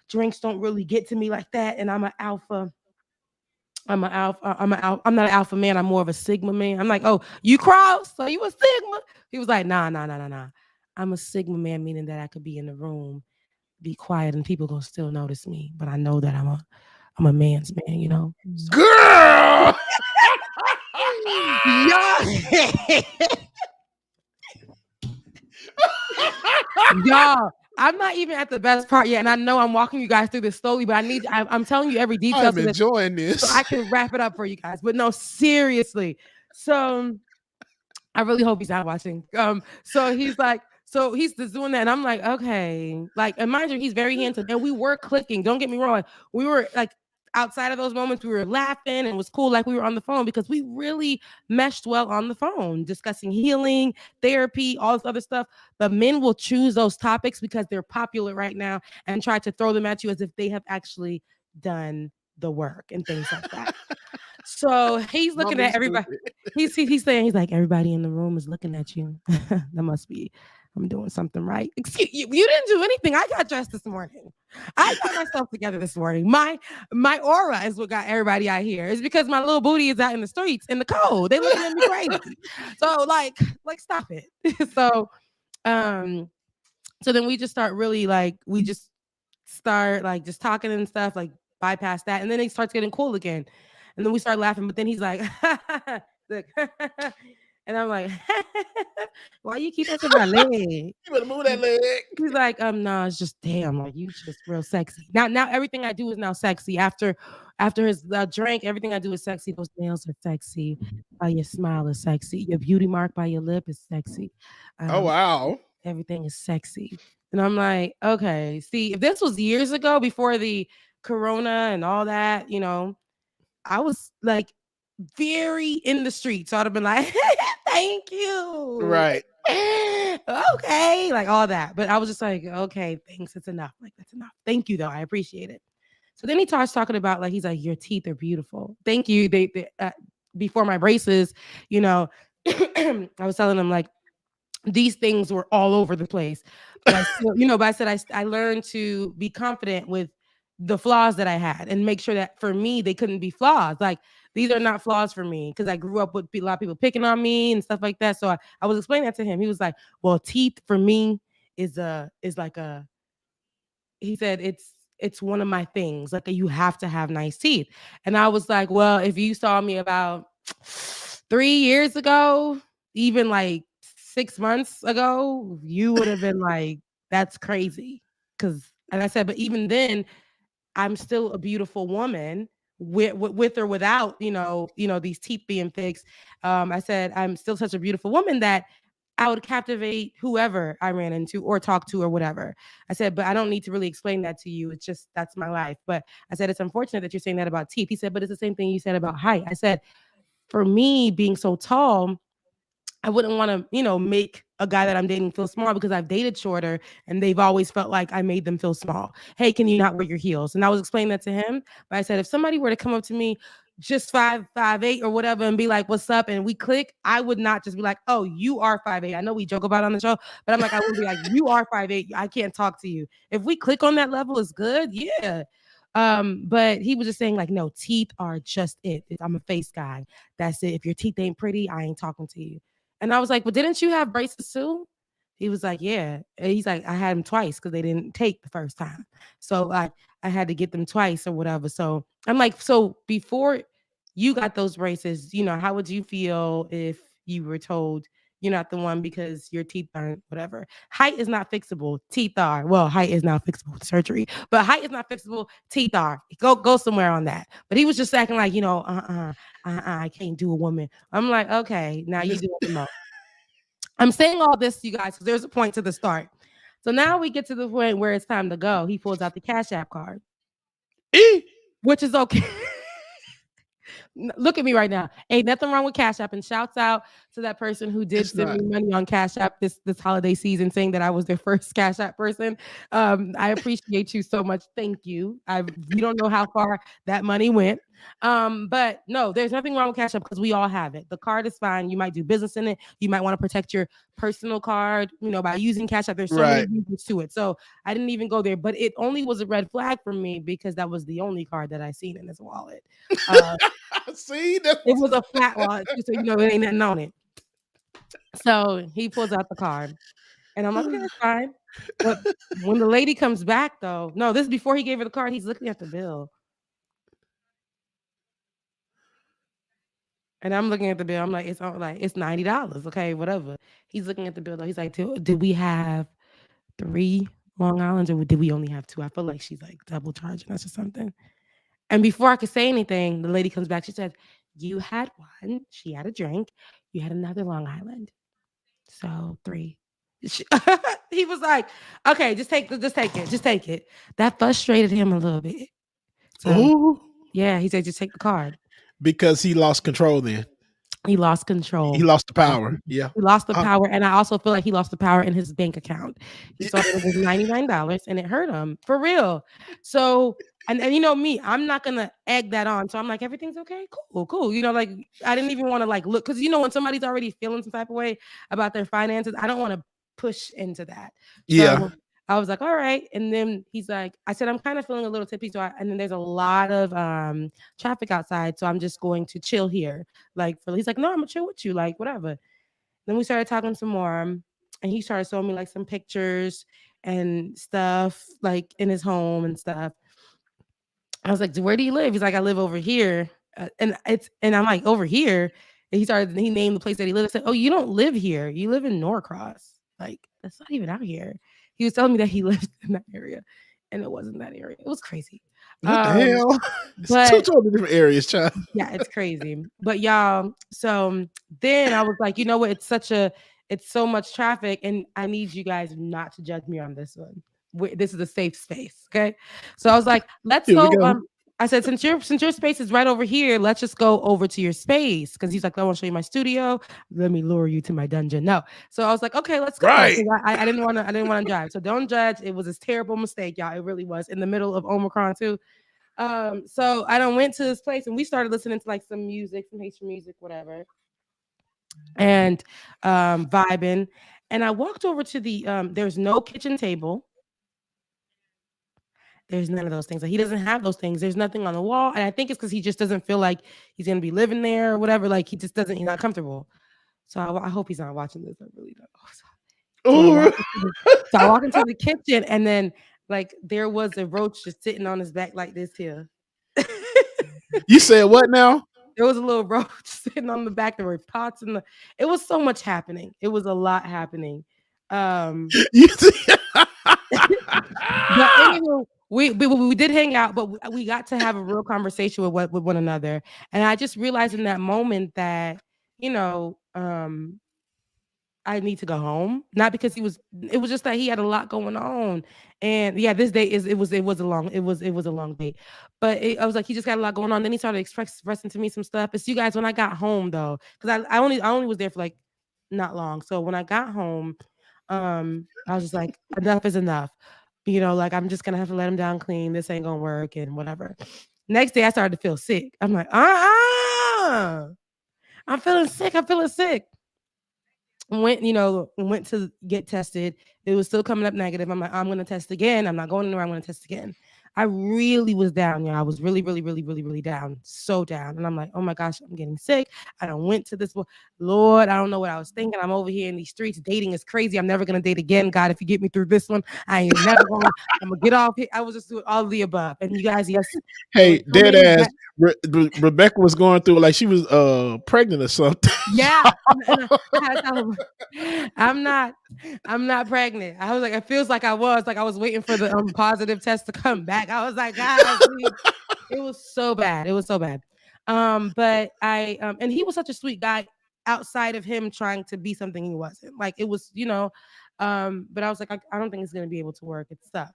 drinks don't really get to me like that. And I'm an alpha. I'm not an alpha man. I'm more of a sigma man. I'm like, oh, you cross? So you a sigma? He was like, nah. I'm a sigma man, meaning that I could be in the room, be quiet, and people gonna still notice me. But I know that I'm a man's man, So. Girl. Y'all, I'm not even at the best part yet, and I know I'm walking you guys through this slowly, but I'm telling you every detail. I'm enjoying this. So I can wrap it up for you guys. But no, seriously. So I really hope he's not watching. So he's just doing that, and I'm like, okay. Like, and mind you, he's very handsome, and we were clicking. Don't get me wrong. We were like, outside of those moments, we were laughing and it was cool, like we were on the phone, because we really meshed well on the phone, discussing healing, therapy, all this other stuff. But men will choose those topics because they're popular right now and try to throw them at you as if they have actually done the work and things like that. So he's looking at everybody. He's saying, he's like, everybody in the room is looking at you. That must be, I'm doing something right. Excuse you. You didn't do anything. I got dressed this morning. I got myself together this morning. My aura is what got everybody out here. It's because my little booty is out in the streets in the cold. They looking at me crazy. So like stop it. So then we just start really just talking and stuff, like bypass that. And then it starts getting cool again. And then we start laughing, but then he's like, look. And I'm like, why you keep touching my leg? You better move that leg. He's like, no, it's just damn, like you just real sexy. Now everything I do is now sexy. After his drink, everything I do is sexy. Those nails are sexy. Your smile is sexy. Your beauty mark by your lip is sexy. Oh wow. Everything is sexy. And I'm like, okay, see, if this was years ago before the corona and all that, I was like very in the streets. So I'd have been like, thank you. Right. Okay. Like all that. But I was just like, okay, thanks. It's enough. Like, that's enough. Thank you, though. I appreciate it. So then he starts talking about, like, he's like, your teeth are beautiful. Thank you. They before my braces, I was telling him, like, these things were all over the place. But I said I learned to be confident with the flaws that I had and make sure that for me, they couldn't be flaws. Like, these are not flaws for me, because I grew up with a lot of people picking on me and stuff like that. So I was explaining that to him. He was like, well, teeth for me he said, it's one of my things. Like, you have to have nice teeth. And I was like, well, if you saw me about 3 years ago, even like 6 months ago, you would have been like, that's crazy. And I said, but even then, I'm still a beautiful woman with or without, these teeth being fixed. I said, I'm still such a beautiful woman that I would captivate whoever I ran into or talk to or whatever. I said, but I don't need to really explain that to you. It's just, that's my life. But I said, it's unfortunate that you're saying that about teeth. He said, but it's the same thing you said about height. I said, for me being so tall, I wouldn't want to, make a guy that I'm dating feel small, because I've dated shorter and they've always felt like I made them feel small. Hey, can you not wear your heels? And I was explaining that to him. But I said, if somebody were to come up to me just 5'8" or whatever and be like, what's up? And we click, I would not just be like, oh, you are 5'8". I know we joke about it on the show, but I'm like, I would be like, you are 5'8". I can't talk to you. If we click on that level, it's good. Yeah. But he was just saying, like, no, teeth are just it. I'm a face guy. That's it. If your teeth ain't pretty, I ain't talking to you. And I was like, well, didn't you have braces too? He was like, yeah. And he's like, I had them twice because they didn't take the first time. So I had to get them twice or whatever. So I'm like, so before you got those braces, how would you feel if you were told you're not the one because your teeth aren't whatever? Height is not fixable. Teeth are. Well, height is not fixable with surgery, but height is not fixable. Teeth are. Go somewhere on that. But he was just acting like, I can't do a woman. I'm like, okay, now you do it the most. I'm saying all this to you guys because there's a point to the start. So now we get to the point where it's time to go. He pulls out the Cash App card, which is okay. Look at me right now. Ain't nothing wrong with Cash App. And shouts out to that person who did send me money on Cash App this holiday season, saying that I was their first Cash App person. I appreciate you so much. Thank you. You don't know how far that money went. But no, there's nothing wrong with Cash App because we all have it. The card is fine. You might do business in it. You might want to protect your personal card, by using Cash App. There's so many uses to it. So I didn't even go there, but it only was a red flag for me because that was the only card that I seen in his wallet. See, it was a flat wallet, so it ain't nothing on it. So he pulls out the card, and I'm like, okay, that's fine. But when the lady comes back, though, no, this is before he gave her the card. He's looking at the bill. And I'm looking at the bill. I'm like, it's $90. Okay, whatever. He's looking at the bill though. He's like, did we have 3 Long Islands or did we only have 2? I feel like she's like double charging us or something. And before I could say anything, the lady comes back. She says, you had 1. She had a drink. You had another Long Island. So 3. He was like, okay, just take it. That frustrated him a little bit. So, yeah, he said, just take the card. Because he lost control then. He lost control. He lost the power. Yeah. He lost the power. And I also feel like he lost the power in his bank account. He saw it was $99 and it hurt him for real. So, and me, I'm not going to egg that on. So I'm like, everything's okay. Cool. I didn't even want to look. Cause when somebody's already feeling some type of way about their finances, I don't want to push into that. So I was like, all right. And then he's like, I said, I'm kind of feeling a little tipsy. And then there's a lot of traffic outside. So I'm just going to chill here. He's like, no, I'm gonna chill with you. Whatever. Then we started talking some more. And he started showing me some pictures and stuff in his home and stuff. I was like, where do you live? He's like, I live over here. And I'm like, over here. And he named the place that he lived. I said, oh, you don't live here. You live in Norcross. That's not even out here. He was telling me that he lived in that area, and it wasn't that area. It was crazy. What the hell? It's 2 totally different areas, child. Yeah, it's crazy. But y'all, so then I was like, you know what? It's so much traffic, and I need you guys not to judge me on this one. This is a safe space, okay? So I was like, let's go. I said, since your space is right over here, let's just go over to your space. Because he's like, I want to show you my studio. Let me lure you to my dungeon. No. So I was like, okay, let's go. Right. I didn't want to drive. So don't judge. It was a terrible mistake, y'all. It really was in the middle of Omicron too. So I went to this place and we started listening to some music, some Haitian music, whatever. And vibing. And I walked over to the there's no kitchen table. There's none of those things. He doesn't have those things. There's nothing on the wall. And I think it's because he just doesn't feel like he's going to be living there or whatever. He just doesn't, he's not comfortable. So I hope he's not watching this. I really don't. So I walk into the kitchen and then there was a roach just sitting on his back like this here. You said what now? There was a little roach sitting on the back. There were pots it was so much happening. It was a lot happening. But anyway, we did hang out, but we got to have a real conversation with one another. And I just realized in that moment that, I need to go home. Not because it was just that he had a lot going on. And yeah, this day it was a long date. But I was like, he just got a lot going on. Then he started expressing to me some stuff. It's you guys, when I got home though, because I only was there for not long. So when I got home, I was just like, enough is enough. I'm just gonna have to let him down clean. This ain't gonna work and whatever. Next day I started to feel sick. I'm like, I'm feeling sick. Went to get tested. It was still coming up negative. I'm like, I'm gonna test again. I'm not going anywhere. I'm gonna test again. I really was down, y'all. I was really, really, really, really, really down. So down. And I'm like, oh my gosh, I'm getting sick. I went to this. Lord, I don't know what I was thinking. I'm over here in these streets. Dating is crazy. I'm never going to date again. God, if you get me through this one, I ain't never going to. I'm going to get off here. I was just doing all of the above. And you guys, yes. Hey, dead ass. Rebecca was going through she was pregnant or something. Yeah. I'm not pregnant. I was like, it feels like I was waiting for the positive test to come back. I was like, God, it was so bad. It was so bad. But I and he was such a sweet guy outside of him trying to be something he wasn't. It was, but I was like, I don't think it's gonna be able to work. It sucked.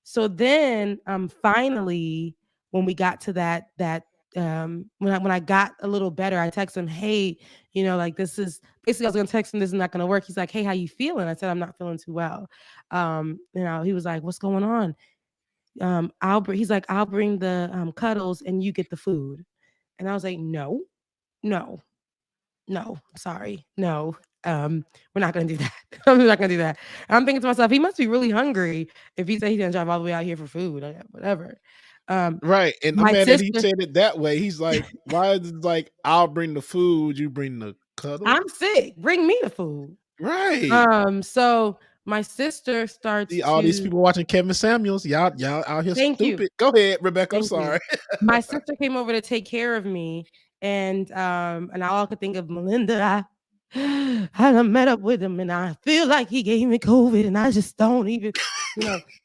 So then finally, when we got to that when I got a little better, I texted him, hey, like this is basically I was gonna text him, this is not gonna work. He's like, hey, how you feeling? I said, I'm not feeling too well. He was like, what's going on? He's like, I'll bring the cuddles and you get the food. And I was like, no, sorry, no. We're not gonna do that. I'm not gonna do that. I'm thinking to myself, he must be really hungry if he said he's gonna drive all the way out here for food or whatever. Right. And I'm my mad that he sister, said it that way. He's like, why is it like, I'll bring the food, you bring the cuddle? I'm sick. Bring me the food. Right. So my sister starts See, all these to people watching Kevin Samuels, y'all out here Thank you. stupid. Go ahead, Rebecca. I'm Thank you. sorry. My sister came over to take care of me, and all I could think of Melinda. I done met up with him, and I feel like he gave me COVID, and I just don't even,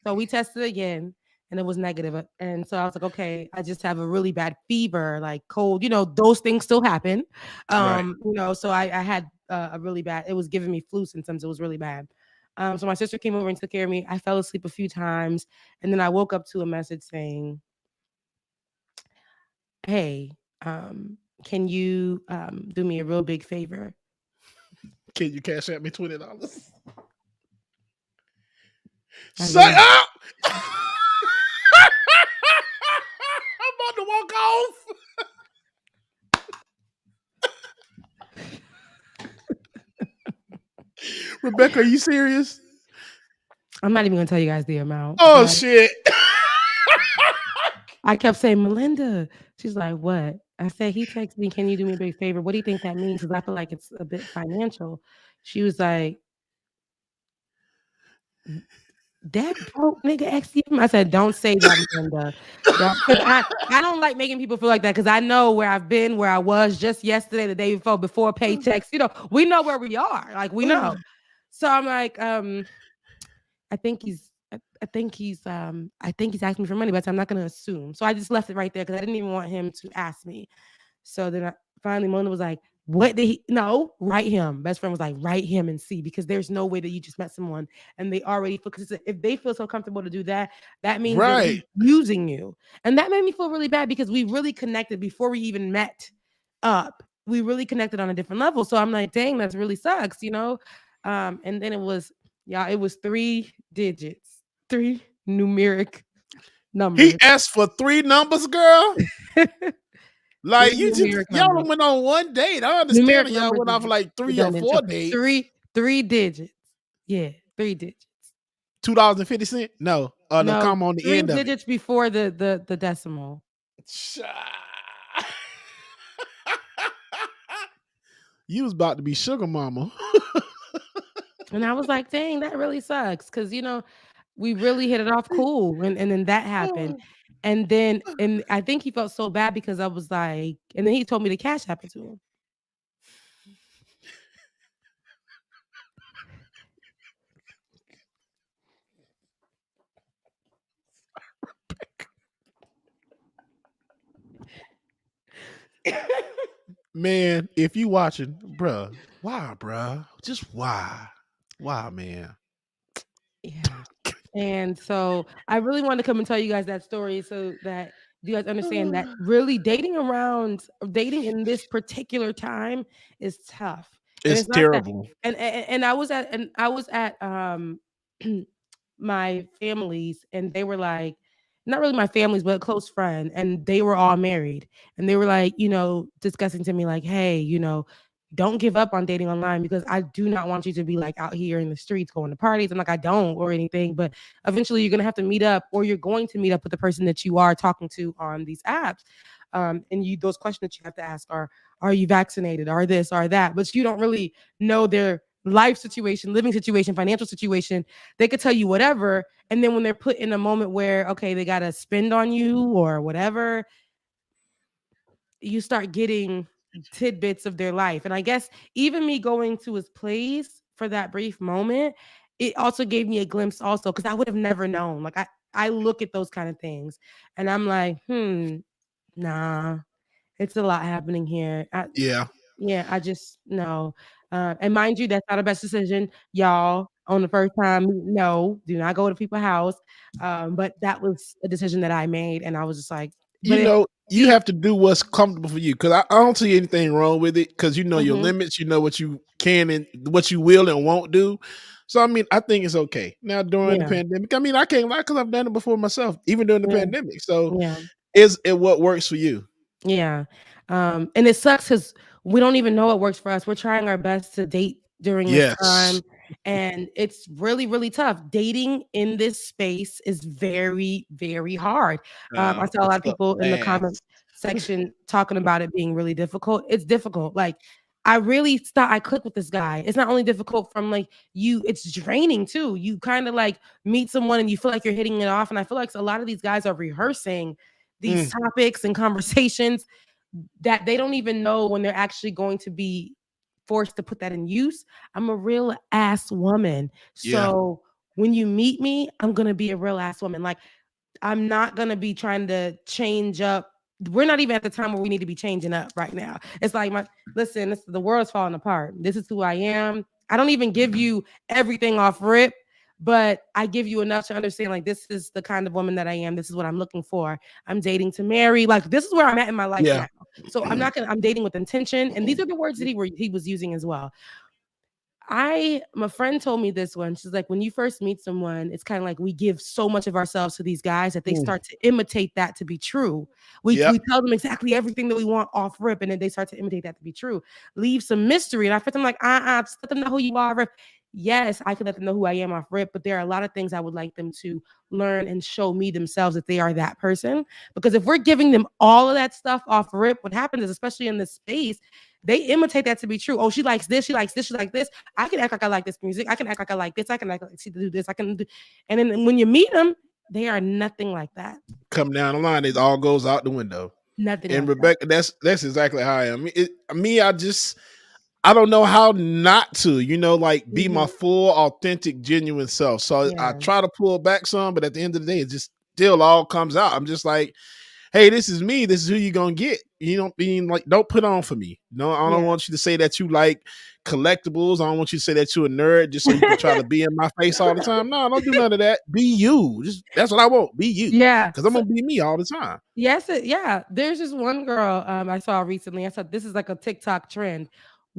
So we tested again, and it was negative. And so I was like, okay, I just have a really bad fever, like cold. Those things still happen. Right. So I had a really bad. It was giving me flu symptoms. It was really bad. So my sister came over and took care of me. I fell asleep a few times, and then I woke up to a message saying, hey, can you do me a real big favor? Can you cash at me $20? Shut up! I'm about to walk off. Rebecca, are you serious? I'm not even gonna tell you guys the amount. Oh shit. I kept saying, Melinda. She's like, what? I said, he texted me, can you do me a big favor? What do you think that means? Because I feel like it's a bit financial. She was like, that broke nigga XM. I said, don't say that, Melinda. I don't like making people feel like that because I know where I've been, where I was just yesterday, the day before paychecks. We know where we are. Like we know. So I'm like, I think he's asking me for money, but I'm not gonna assume. So I just left it right there because I didn't even want him to ask me. So then finally Mona was like, what did he no, write him. Best friend was like, write him and see, because there's no way that you just met someone and they already feel, because if they feel so comfortable to do that, that means they're using you. And that made me feel really bad because we really connected before we even met up. We really connected on a different level. So I'm like, dang, that really sucks, And then it was 3 digits, 3 numeric numbers. He asked for 3 numbers, girl. Like y'all went on one date. I understand y'all went off like 3 or 4 dates. 3 digits. Yeah, 3 digits. $2.50? No. No, come on the 3 end of it. 3 digits before the decimal. You was about to be sugar mama. And I was like, dang, that really sucks. Because, we really hit it off cool. And then that happened. And I think he felt so bad because I was like, and then he told me the cash happened to him. Man, if you watching, bruh, why, bruh? Just why? Why, man? Yeah. And so I really wanted to come and tell you guys that story so that you guys understand that really dating in this particular time is tough. It's terrible. And I was at my families, and they were like, not really my families, but a close friend, and they were all married, and they were like, discussing to me like, hey, don't give up on dating online, because I do not want you to be like out here in the streets going to parties. I'm like, I don't, or anything, but eventually you're going to have to meet up, or you're going to meet up with the person that you are talking to on these apps. And those questions that you have to ask are you vaccinated, or this, or that, but you don't really know their life situation, living situation, financial situation. They could tell you whatever. And then when they're put in a moment where, okay, they got to spend on you or whatever, you start getting tidbits of their life. And I guess even me going to his place for that brief moment, it also gave me a glimpse also, because I would have never known. Like I look at those kind of things and I'm like, nah, it's a lot happening here. I just no. And mind you, that's not a best decision, y'all. On the first time, no, do not go to people's house. But that was a decision that I made, and I was just like, you know, you have to do what's comfortable for you. Because I don't see anything wrong with it. Because you know your limits, you know what you can and what you will and won't do. So I mean, I think it's okay. Now during the pandemic, I mean, I can't lie because I've done it before myself, even during the pandemic. So is it what works for you? Yeah. And it sucks because we don't even know what works for us. We're trying our best to date during this time. And it's really, really tough. Dating in this space is very, very hard. I saw a lot of people in the comment section talking about it being really difficult. It's difficult. Like, I click with this guy. It's not only difficult from like it's draining too. You kind of like meet someone and you feel like you're hitting it off. And I feel like a lot of these guys are rehearsing these topics and conversations that they don't even know when they're actually going to be forced to put that in use. I'm a real ass woman. So when you meet me, I'm going to be a real ass woman. Like, I'm not going to be trying to change up. We're not even at the time where we need to be changing up right now. It's like, the world's falling apart. This is who I am. I don't even give you everything off rip, but I give you enough to understand, like, this is the kind of woman that I am. This is what I'm looking for. I'm dating to marry. Like, this is where I'm at in my life now. So I'm dating with intention. And these are the words that he was using as well. My friend told me this one. She's like, when you first meet someone, it's kind of like we give so much of ourselves to these guys that they start to imitate that to be true. We tell them exactly everything that we want off rip, and then they start to imitate that to be true. Leave some mystery. And I feel them like, just let them know who you are, rip. Yes, I can let them know who I am off rip, but there are a lot of things I would like them to learn and show me themselves that they are that person. Because if we're giving them all of that stuff off rip, what happens is, especially in this space, they imitate that to be true. Oh, she likes this, she likes this, she likes this. I can act like I like this music. I can act like I like this. I can act like she do this. I can do. And then when you meet them, they are nothing like that. Come down the line, it all goes out the window. Nothing. And like Rebecca, that's exactly how I am. I don't know how not to, like be my full, authentic, genuine self. So I try to pull back some, but at the end of the day, it just still all comes out. I'm just like, hey, this is me. This is who you're gonna get. You don't mean like, don't put on for me. No, I don't want you to say that you like collectibles. I don't want you to say that you're a nerd just so you can try to be in my face all the time. No, don't do none of that. Be you. That's what I want. Be you. Yeah. Because I'm gonna be me all the time. Yes, there's just one girl I saw recently. I said this is like a TikTok trend.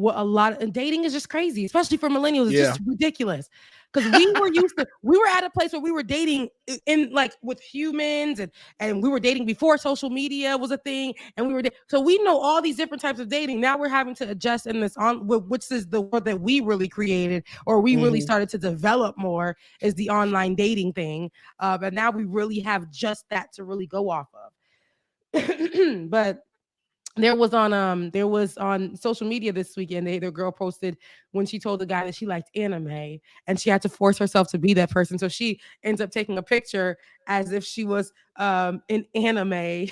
And dating is just crazy, especially for millennials. It's just ridiculous. Because we were at a place where we were dating in like with humans and we were dating before social media was a thing. And so we know all these different types of dating. Now we're having to adjust in this which is the world that we really created, or we really started to develop more, is the online dating thing. But now we really have just that to really go off of. But there was on social media this weekend, the girl posted when she told the guy that she liked anime, and she had to force herself to be that person. So she ends up taking a picture as if she was an anime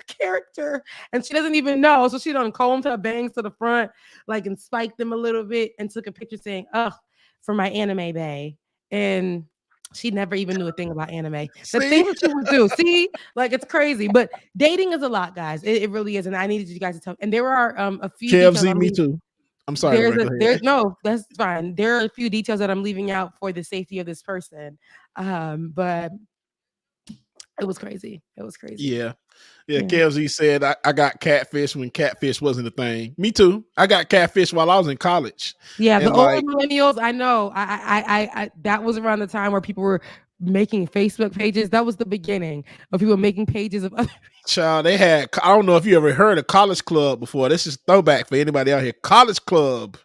character, and she doesn't even know. So she done combed her bangs to the front, like, and spiked them a little bit, and took a picture saying, "Ugh, for my anime bae." And she never even knew a thing about anime. The things that she would do. See, like, it's crazy. But dating is a lot, guys. It really is. And I needed you guys to tell. And there are a few. KFC, me too. I'm sorry. No, that's fine. There are a few details that I'm leaving out for the safety of this person. But it was crazy. It was crazy. Yeah. KFC said I got catfish when catfish wasn't a thing. Me too. I got catfish while I was in college. Yeah, the older millennials, I know. I that was around the time where people were making Facebook pages. That was the beginning of people making pages of other people. Child, they had, I don't know if you ever heard of College Club before. This is throwback for anybody out here. College Club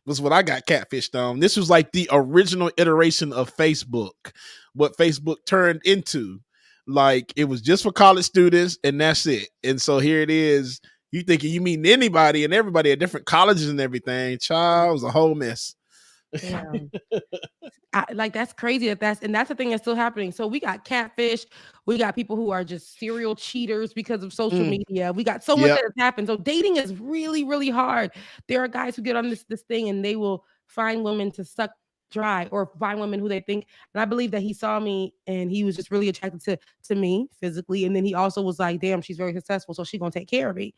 was what I got catfished on. This was like the original iteration of Facebook, what Facebook turned into. Like, it was just for college students, and that's it. And so here it is. You thinking you meeting anybody and everybody at different colleges and everything. Child, it was a whole mess. Yeah. That's crazy that's the thing that's still happening. So we got catfish, we got people who are just serial cheaters because of social media. We got so much that has happened. So dating is really, really hard. There are guys who get on this thing and they will find women to suck dry, or find women who they think. And I believe that he saw me and he was just really attracted to me physically, and then he also was like, damn, she's very successful, so she's gonna take care of me.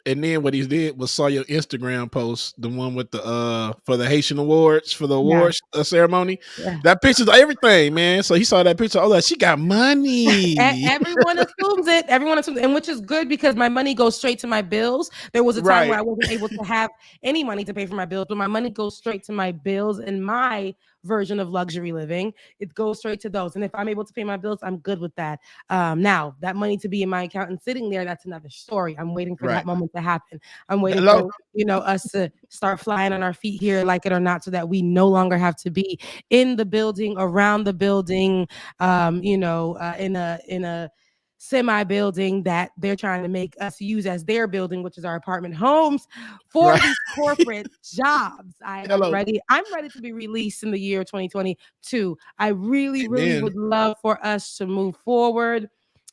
And then what he did was saw your Instagram post, the one with the for the Haitian awards for the awards ceremony. Yeah. That picture's everything, man. So he saw that picture. Oh, like, she got money. Everyone assumes it. Everyone assumes it, and which is good because my money goes straight to my bills. There was a time where I wasn't able to have any money to pay for my bills, but my money goes straight to my bills and my version of luxury living. It goes straight to those. And if I'm able to pay my bills, I'm good with that. Now, that money to be in my account and sitting there, that's another story. I'm waiting for that moment to happen. I'm waiting for, us to start flying on our feet here, like it or not, so that we no longer have to be in the building, around the building, in a semi-building that they're trying to make us use as their building, which is our apartment homes for these corporate jobs. I'm ready to be released in the year 2022. I really would love for us to move forward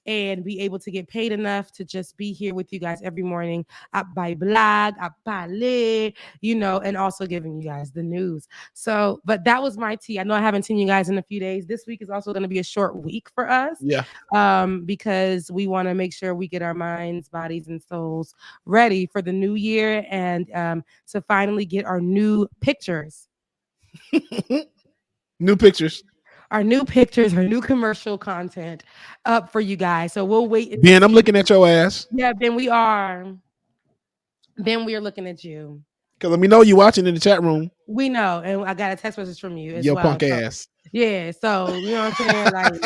and be able to get paid enough to just be here with you guys every morning at by blog, at parler, and also giving you guys the news. So, but that was my tea. I know I haven't seen you guys in a few days. This week is also going to be a short week for us. Yeah. Because we want to make sure we get our minds, bodies, and souls ready for the new year and to finally get our new pictures. Our new pictures, our new commercial content up for you guys. So we'll wait. Ben, I'm looking at your ass. Yeah, Ben, we are. Ben, we are looking at you. Because let me know you watching in the chat room. We know. And I got a text message from you as Yo, well. punk ass. Yeah. So, you know what I'm saying?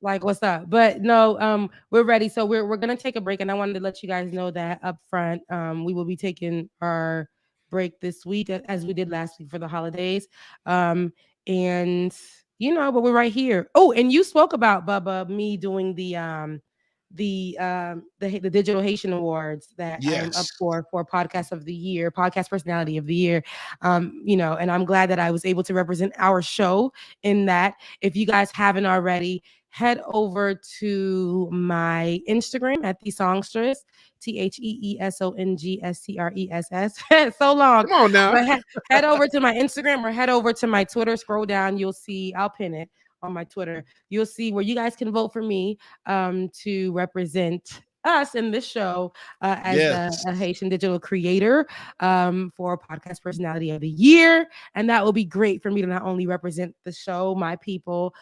Like what's up? But no, we're ready. So we're going to take a break. And I wanted to let you guys know that up front, we will be taking our break this week as we did last week for the holidays. And but we're right here. Oh, and you spoke about Bubba, me doing the Digital Haitian Awards that I'm up for Podcast of the Year, Podcast Personality of the Year. And I'm glad that I was able to represent our show in that. If you guys haven't already, head over to my Instagram at the Songstress, TheeSongstress. So long. Come on now. But head over to my Instagram or head over to my Twitter. Scroll down. You'll see. I'll pin it on my Twitter. You'll see where you guys can vote for me to represent us in this show as a Haitian digital creator for Podcast Personality of the Year. And that will be great for me to not only represent the show, my people,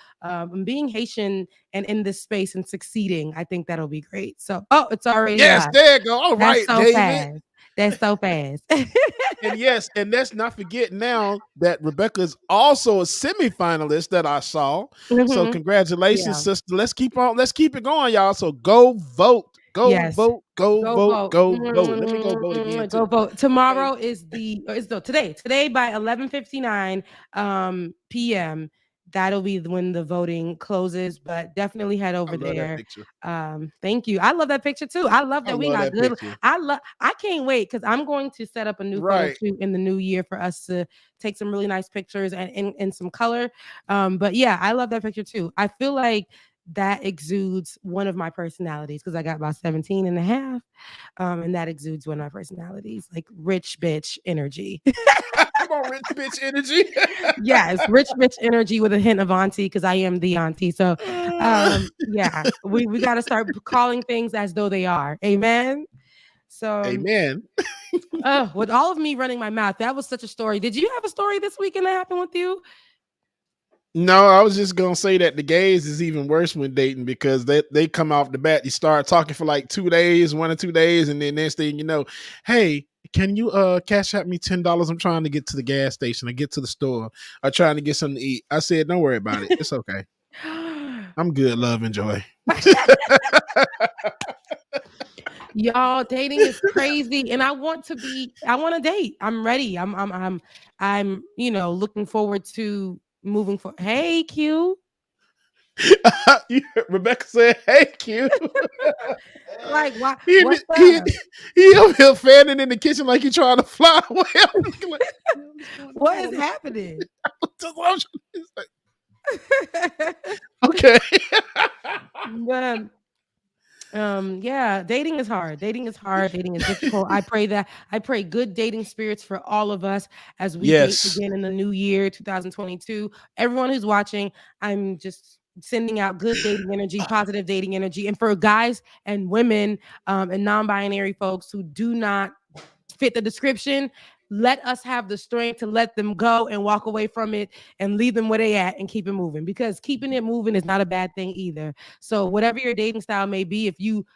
being Haitian and in this space and succeeding. I think that'll be great. So, it's already live. There you go. All right, David. Fast. That's so fast. And let's not forget now that Rebecca is also a semi-finalist that I saw. So congratulations, sister. Let's keep it going, y'all. So go vote. Go vote. Let me go vote again. Go vote. Tomorrow is today by 11:59 p.m. That'll be when the voting closes, but definitely head over there. Thank you. I love that picture too. I love that we got good. I can't wait because I'm going to set up a new photo shoot in the new year for us to take some really nice pictures and in some color. But yeah, I love that picture too. I feel like that exudes one of my personalities because I got about 17 and a half. And that exudes one of my personalities, like rich bitch energy. Come on, rich bitch energy. Yes, rich bitch energy with a hint of auntie because I am the auntie. So yeah, we got to start calling things as though they are. Amen. So amen. With all of me running my mouth, that was such a story. Did you have a story this weekend that happened with you? No, I was just gonna say that the gays is even worse when dating because they come off the bat. You start talking for like 2 days, 1 or 2 days, and then next thing you know, hey, can you cash out me $10? I'm trying to get to the gas station. I get to the store. I'm trying to get something to eat. I said, don't worry about it. It's okay. I'm good. Love and joy. Y'all, dating is crazy, and I want to date. I'm ready. I'm looking forward to moving forward. Hey, Q. Rebecca said, "Hey, Q." Like, why? He over here fanning in the kitchen like he's trying to fly away. What is happening? Okay. But, yeah, dating is hard. Dating is difficult. I pray good dating spirits for all of us as we date again in the new year 2022. Everyone who's watching, I'm just sending out good dating energy, positive dating energy. And for guys and women and non-binary folks who do not fit the description, let us have the strength to let them go and walk away from it and leave them where they at and keep it moving, because keeping it moving is not a bad thing either. So whatever your dating style may be, if you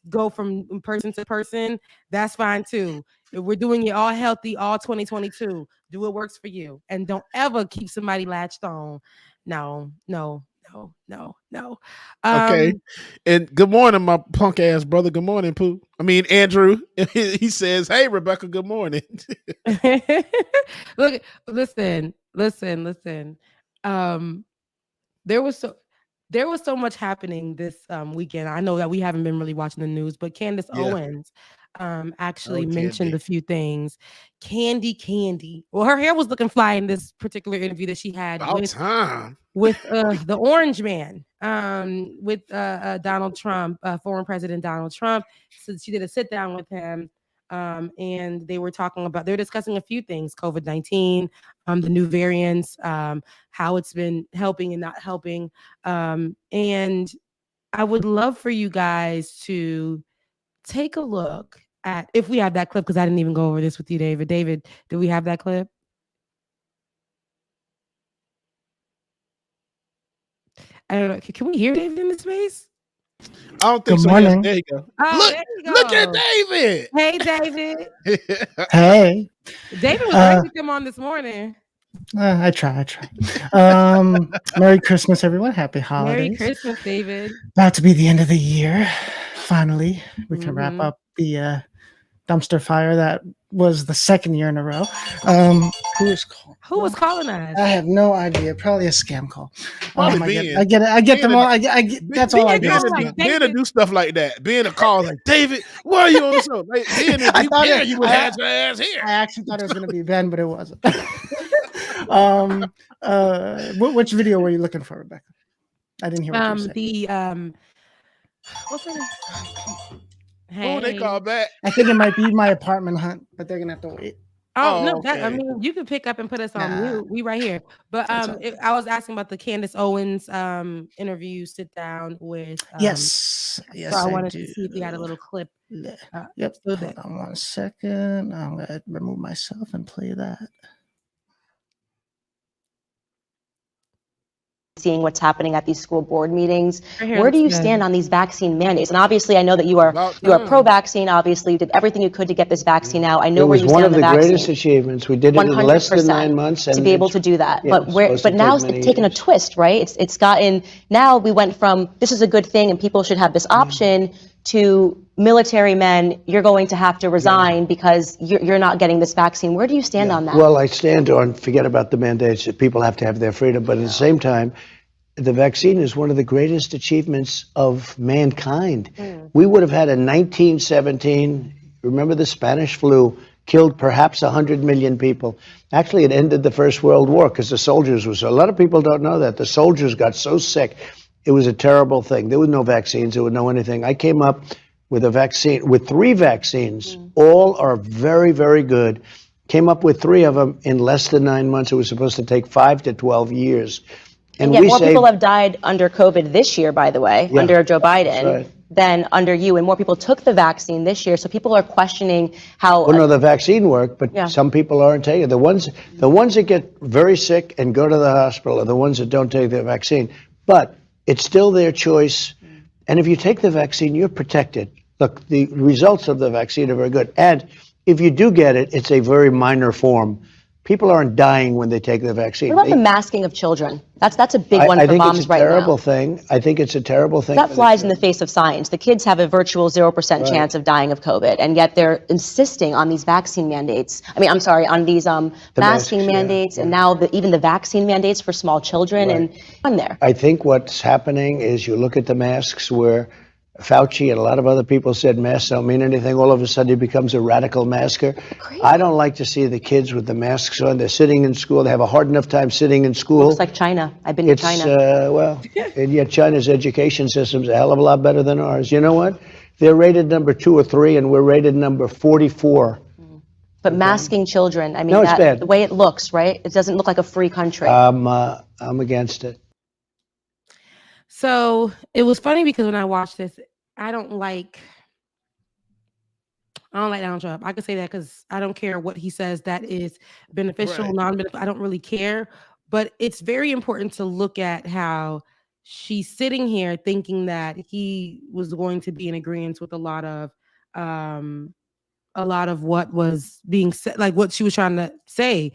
go from person to person, that's fine too. If we're doing it all healthy, all 2022, do what works for you. And don't ever keep somebody latched on. No. Okay. And good morning, my punk ass brother. Good morning, Pooh. I mean, Andrew. He says, "Hey, Rebecca. Good morning." Look, listen. There was so much happening this weekend. I know that we haven't been really watching the news, but Candace Owens actually mentioned a few things. Candy. Well, her hair was looking fly in this particular interview that she had with the Orange Man, with Donald Trump, former President Donald Trump. So she did a sit down with him, and they were discussing a few things: COVID-19, the new variants, how it's been helping and not helping. And I would love for you guys to take a look at, if we have that clip, because I didn't even go over this with you, David. David, do we have that clip? I don't know. Can we hear David in the space? I don't think Good so. morning. Yes, there you go. Oh, Look at David. Hey, David. Hey. David was ready to come on this morning. I try. Merry Christmas, everyone. Happy holidays. Merry Christmas, David. About to be the end of the year. Finally, we can wrap up the dumpster fire that was the second year in a row. Who was calling us? I have no idea. Probably a scam call. Ben. I get it. I get them all. I get. That's all I get. Ben to do stuff like that. Ben to call like, David, why are you on the show? Like, Ben, you would have your ass here. I actually thought it was going to be Ben, but it wasn't. Which video were you looking for, Rebecca? I didn't hear what you said. What's it? Hey. Oh, they call back. I think it might be my apartment hunt, but they're gonna have to wait. No, okay. I mean, you can pick up and put us on mute. We right here. But I was asking about the Candace Owens interview sit down with. Yes. So I wanted to see if we had a little clip. Yep. Hold on 1 second. I'm gonna remove myself and play that. Seeing what's happening at these school board meetings. Where do you stand on these vaccine mandates? And obviously, I know that you are pro-vaccine. Obviously, you did everything you could to get this vaccine out. I know where you stand on the vaccine. It was one of the greatest achievements. We did it in less than 9 months. To be able to do that. But now it's taken a twist, right? It's gotten, now we went from, this is a good thing and people should have this option, to military men, you're going to have to resign because you're not getting this vaccine. Where do you stand on that? Well, I stand on, forget about the mandates, that people have to have their freedom, but at the same time, the vaccine is one of the greatest achievements of mankind. We would have had in 1917, remember the Spanish flu, killed perhaps 100 million people. Actually, it ended the First World War because the soldiers were so, a lot of people don't know that. The soldiers got so sick. It was a terrible thing. There was no vaccines. There was no anything. I came up with a vaccine, with 3 vaccines. All are very, very good. Came up with 3 of them in less than 9 months. It was supposed to take 5 to 12 years. And yet more people have died under COVID this year, by the way, under Joe Biden, than under you. And more people took the vaccine this year. So people are questioning how. Well, no, the vaccine worked, but some people aren't taking it. The ones that get very sick and go to the hospital are the ones that don't take the vaccine. But it's still their choice. And if you take the vaccine, you're protected. Look, the results of the vaccine are very good. And if you do get it, it's a very minor form. People aren't dying when they take the vaccine. What about the masking of children? That's a big one for moms right now. I think it's a terrible thing. That flies in the face of science. The kids have a virtual 0% chance of dying of COVID, and yet they're insisting on these vaccine mandates. I mean, I'm sorry, on these masking mandates, and now even the vaccine mandates for small children. And I'm there. I think what's happening is you look at the masks where Fauci and a lot of other people said masks don't mean anything. All of a sudden he becomes a radical masker. I don't like to see the kids with the masks on. They're sitting in school. They have a hard enough time sitting in school. Looks like China. I've been to China. And yet China's education system's a hell of a lot better than ours. You know what? They're rated number 2 or 3 and we're rated number 44. But masking children, I mean, it's bad. The way it looks, right? It doesn't look like a free country. I'm against it. So it was funny because when I watched this, I don't like Donald Trump. I could say that because I don't care what he says that is beneficial, Right. non-beneficial. I don't really care. But it's very important to look at how she's sitting here thinking that he was going to be in agreement with a lot of what was being said, like what she was trying to say.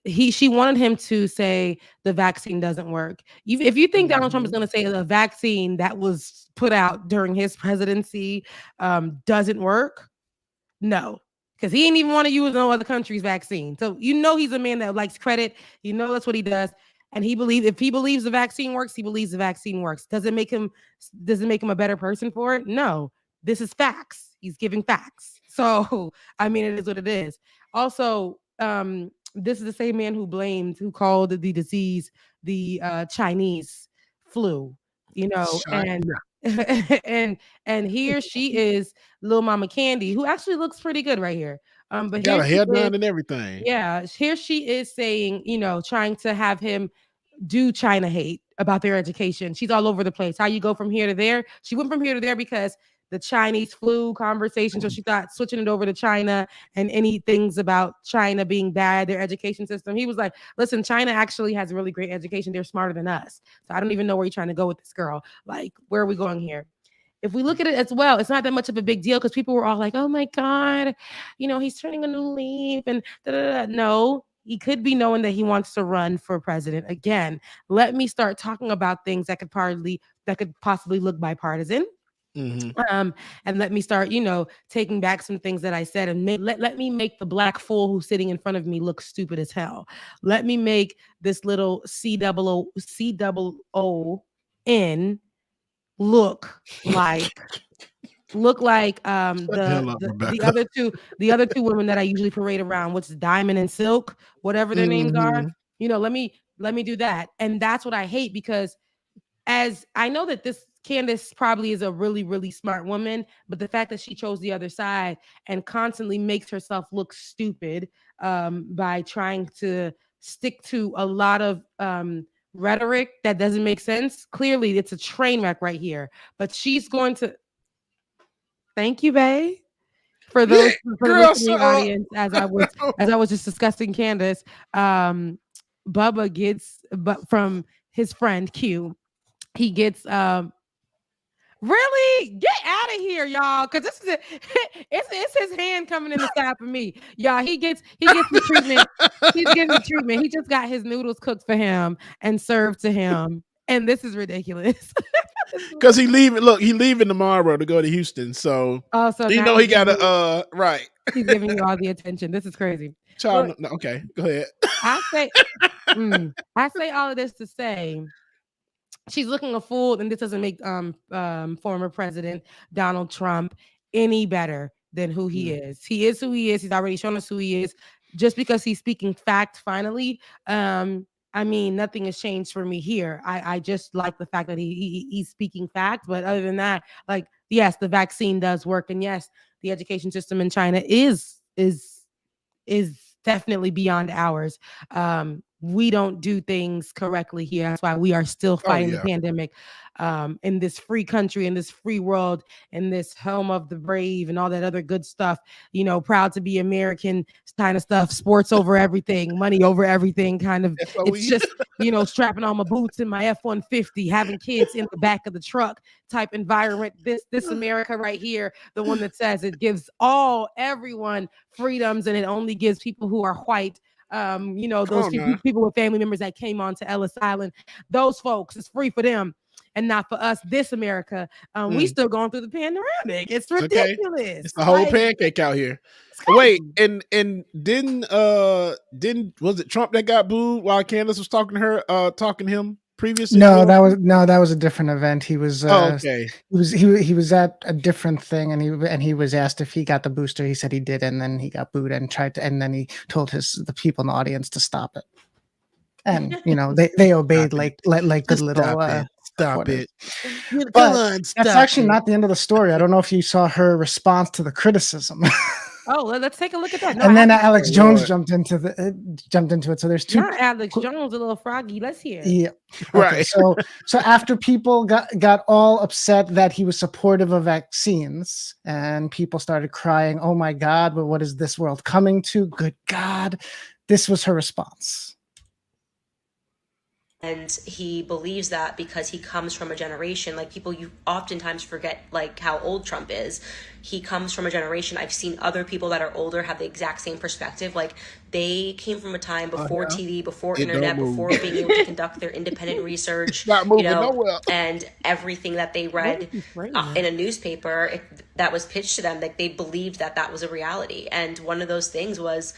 She wanted him to say the vaccine doesn't work. If you think Donald Trump is going to say the vaccine that was put out during his presidency doesn't work, no, because he didn't even want to use no other country's vaccine. So he's a man that likes credit. That's what he does. And if he believes the vaccine works, he believes the vaccine works. Does it make him a better person for it? No. This is facts. He's giving facts. So it is what it is. Also, this is the same man who called the disease the Chinese flu, and here she is, little Mama Candy, who actually looks pretty good right here. But got here a hair done and everything. Yeah, here she is saying, trying to have him do China hate about their education. She's all over the place. How you go from here to there? She went from here to there because the Chinese flu conversation. So she thought switching it over to China and any things about China being bad, their education system. He was like, listen, China actually has really great education. They're smarter than us. So I don't even know where you're trying to go with this girl. Like, where are we going here? If we look at it as well, it's not that much of a big deal because people were all like, oh my God, he's turning a new leaf and da-da-da. No, he could be knowing that he wants to run for president again. Let me start talking about things that could possibly look bipartisan. Mm-hmm. And let me start, taking back some things that I said, and let me make the black fool who's sitting in front of me look stupid as hell. Let me make this little COON look like the other two women that I usually parade around, which is Diamond and Silk, whatever their names are. Let me do that. And that's what I hate, because as I know that this Candace probably is a really, really smart woman, but the fact that she chose the other side and constantly makes herself look stupid by trying to stick to a lot of rhetoric that doesn't make sense. Clearly, it's a train wreck right here. But she's going to. Thank you, Bae. For those for the listening audience, as I was just discussing Candace, Bubba gets, but from his friend Q, he gets really get out of here, y'all, because this is it's his hand coming in the side for me, y'all. He gets the treatment. He's getting the treatment. He just got his noodles cooked for him and served to him, and this is ridiculous. Because he leaving tomorrow to go to Houston, so he got to right. He's giving you all the attention. This is crazy. Child, no, okay, go ahead. I say all of this to say, she's looking a fool, and this doesn't make former President Donald Trump any better than who he is. He is who he is. He's already shown us who he is. Just because he's speaking fact finally, nothing has changed for me here. I just like the fact that he's speaking fact. But other than that, like, yes, the vaccine does work, and yes, the education system in China is definitely beyond ours. We don't do things correctly here. That's why we are still fighting the pandemic in this free country, in this free world, in this home of the brave and all that other good stuff. Proud to be American kind of stuff. Sports over everything, money over everything kind of. It's just, strapping on my boots in my F-150, having kids in the back of the truck type environment. This America right here, the one that says it gives everyone freedoms, and it only gives people who are white, those people with family members that came on to Ellis Island, those folks, it's free for them and not for us. This America, we still going through the pandemic. It's ridiculous. Okay. It's the whole pancake out here. Wait, and didn't was it Trump that got booed while Candace was talking to him previously? No, that was a different event. He was okay. He was at a different thing, and he was asked if he got the booster. He said he did, and then he got booed and and then he told the people in the audience to stop it. And they obeyed like good little stop it. But that's actually not the end of the story. I don't know if you saw her response to the criticism. Oh, let's take a look at that. No, And then Alex Alex Jones Jones jumped into it. So there's two. Not Alex Jones, a little froggy. Let's hear. Yeah. Okay. Right. So after people got all upset that he was supportive of vaccines, and people started crying, "Oh my God, but what is this world coming to? Good God!" This was her response. And he believes that because he comes from a generation, like people, you oftentimes forget like how old Trump is. He comes from a generation. I've seen other people that are older have the exact same perspective. Like they came from a time before TV, before internet, before being able to conduct their independent research, and everything that they read in a newspaper that was pitched to them, like they believed that was a reality. And one of those things was,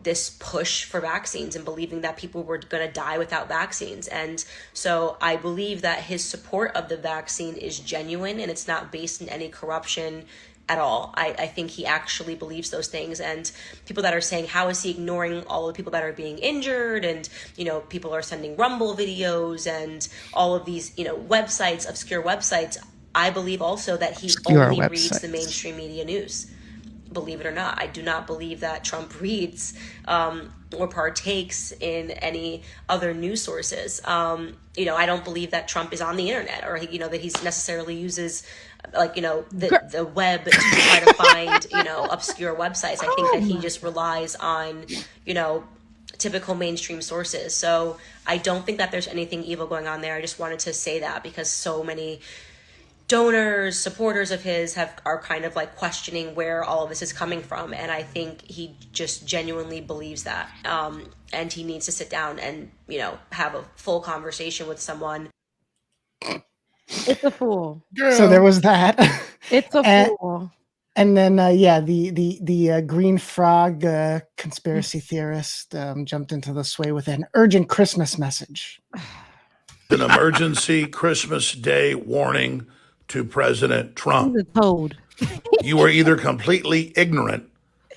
this push for vaccines and believing that people were going to die without vaccines. And so I believe that his support of the vaccine is genuine and it's not based in any corruption at all. I think he actually believes those things. And people that are saying, how is he ignoring all the people that are being injured? And, people are sending Rumble videos and all of these, websites, obscure websites. I believe also that he only reads the mainstream media news. Believe it or not, I do not believe that Trump reads or partakes in any other news sources. I don't believe that Trump is on the internet or, that he necessarily uses the web to try to find, obscure websites. I think that he just relies on, typical mainstream sources. So I don't think that there's anything evil going on there. I just wanted to say that because so many donors, supporters of his are kind of like questioning where all of this is coming from. And I think he just genuinely believes that. And he needs to sit down and, have a full conversation with someone. It's a fool. Girl. So there was that. It's a fool. And then, the green frog conspiracy theorist jumped into the sway with an urgent Christmas message. An emergency Christmas Day warning to President Trump. He's a toad. You are either completely ignorant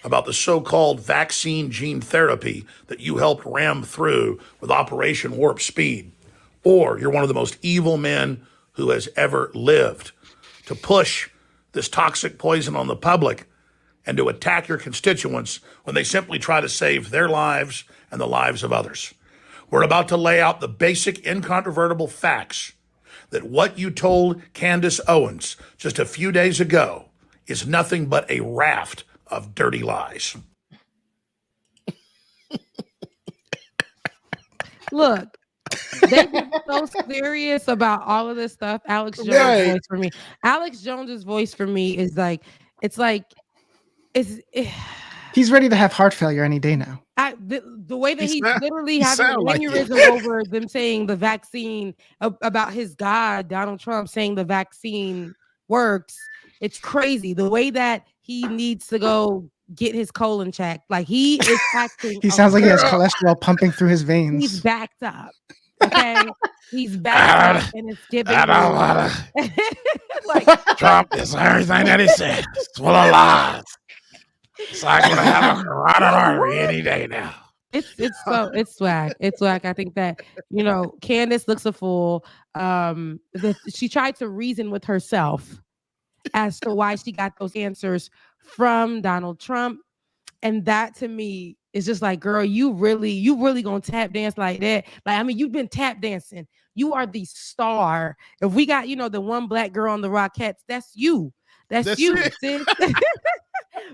about the so-called vaccine gene therapy that you helped ram through with Operation Warp Speed, or you're one of the most evil men who has ever lived to push this toxic poison on the public and to attack your constituents when they simply try to save their lives and the lives of others. We're about to lay out the basic, incontrovertible facts that what you told Candace Owens just a few days ago is nothing but a raft of dirty lies. Look, they get so serious about all of this stuff. Alex Jones' voice for me. Alex Jones's voice for me is like, he's ready to have heart failure any day now. The way that he's literally having an aneurysm over them saying the vaccine about his God, Donald Trump saying the vaccine works. It's crazy. The way that he needs to go get his colon checked. Like he is acting. He sounds like he has cholesterol pumping through his veins. He's backed up. Okay. He's backed up and it's giving. I don't want to. Trump is everything that he says. It's full of lies. It's like going to have a carotid artery any day now. It's swag. It's swag. I think that, Candace looks a fool. She tried to reason with herself as to why she got those answers from Donald Trump. And that to me is just like, girl, you really gonna tap dance like that? Like, you've been tap dancing. You are the star. If we got, the one black girl on the Rockettes, that's you. That's you, sis.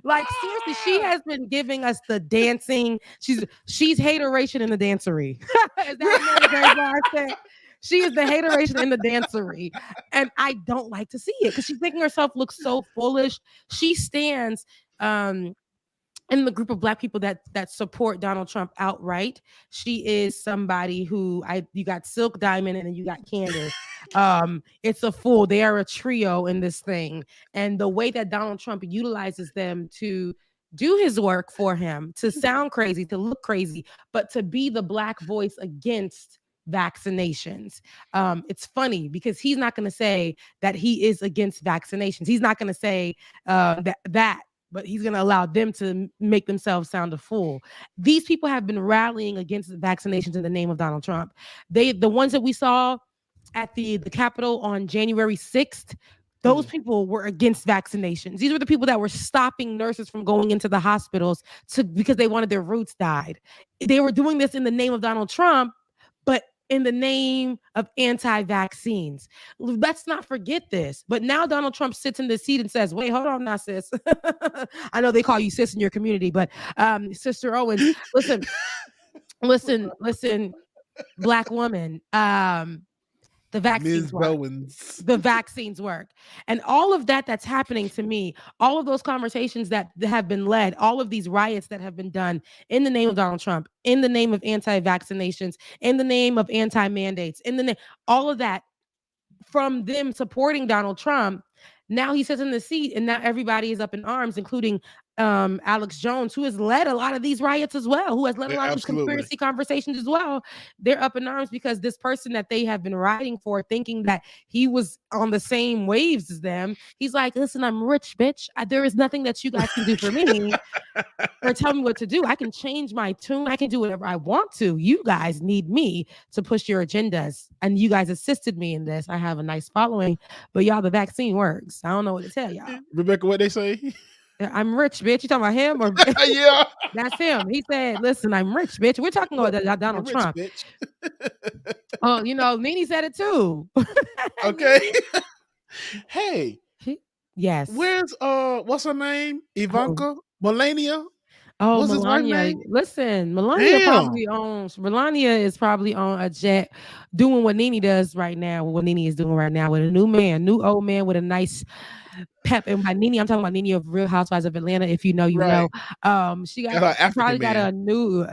Like, seriously, she has been giving us the dancing. She's hateration in the dancery. Is that what I said? She is the hateration in the dancery. And I don't like to see it because she's making herself look so foolish. She stands in the group of black people that support Donald Trump outright. She is somebody who you got Silk Diamond and then you got Candace. It's a fool. They are a trio in this thing. And the way that Donald Trump utilizes them to do his work for him, to sound crazy, to look crazy, but to be the black voice against vaccinations. It's funny because he's not going to say that he is against vaccinations. He's not going to say that, but he's going to allow them to make themselves sound a fool. These people have been rallying against vaccinations in the name of Donald Trump. The ones that we saw at the Capitol on January 6th, Those people were against vaccinations. These were the people that were stopping nurses from going into the hospitals because they wanted their roots dyed. They were doing this in the name of Donald Trump, but in the name of anti-vaccines. Let's not forget this. But now Donald Trump sits in the seat and says, wait, hold on now, sis. I know they call you sis in your community, but Sister Owens, listen, Black woman. The vaccines work. The vaccines work. And all of that's happening to me, all of those conversations that have been led, all of these riots that have been done in the name of Donald Trump, in the name of anti-vaccinations, in the name of anti-mandates, in the name, all of that from them supporting Donald Trump. Now he sits in the seat and now everybody is up in arms, including Alex Jones, who has led a lot of these riots as well, who has led a lot of these conspiracy conversations as well. They're up in arms because this person that they have been writing for, thinking that he was on the same waves as them, he's like, listen, I'm rich, bitch. There is nothing that you guys can do for me or tell me what to do. I can change my tune. I can do whatever I want to. You guys need me to push your agendas. And you guys assisted me in this. I have a nice following, but y'all, the vaccine works. I don't know what to tell y'all. Rebecca, what they say? I'm rich, bitch. You talking about him or yeah? That's him. He said, "Listen, I'm rich, bitch." We're talking about Donald Trump. Bitch. Oh, Nene said it too. Okay. Hey. Yes. Where's what's her name? Ivanka? Melania? Oh, what's Melania. Listen, Melania is probably on a jet doing what Nene does right now. What Nene is doing right now with a new old man with a nice pep. And by Nene, I'm talking about Nene of Real Housewives of Atlanta. If you know, you know. She probably got a new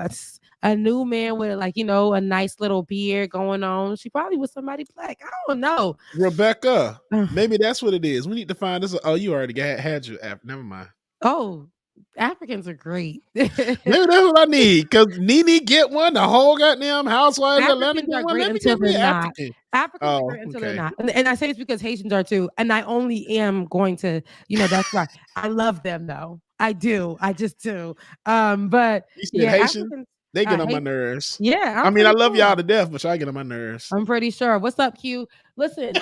man with a nice little beard going on. She probably was somebody Black. I don't know. Rebecca, maybe that's what it is. We need to find this. Oh, you already had your app. Never mind. Oh, Africans are great. Maybe that's what I need. Because Nene get one, the whole goddamn housewives of Atlanta get one. Let me get me African. Africans are great until they're not. And I say it's because Haitians are too. And I only am going to, that's why. I love them though. I do. I just do. But Haitians, they get on my nerves. Yeah. I mean, I love y'all to death, but y'all get on my nerves. I'm pretty sure. What's up, Q? Listen,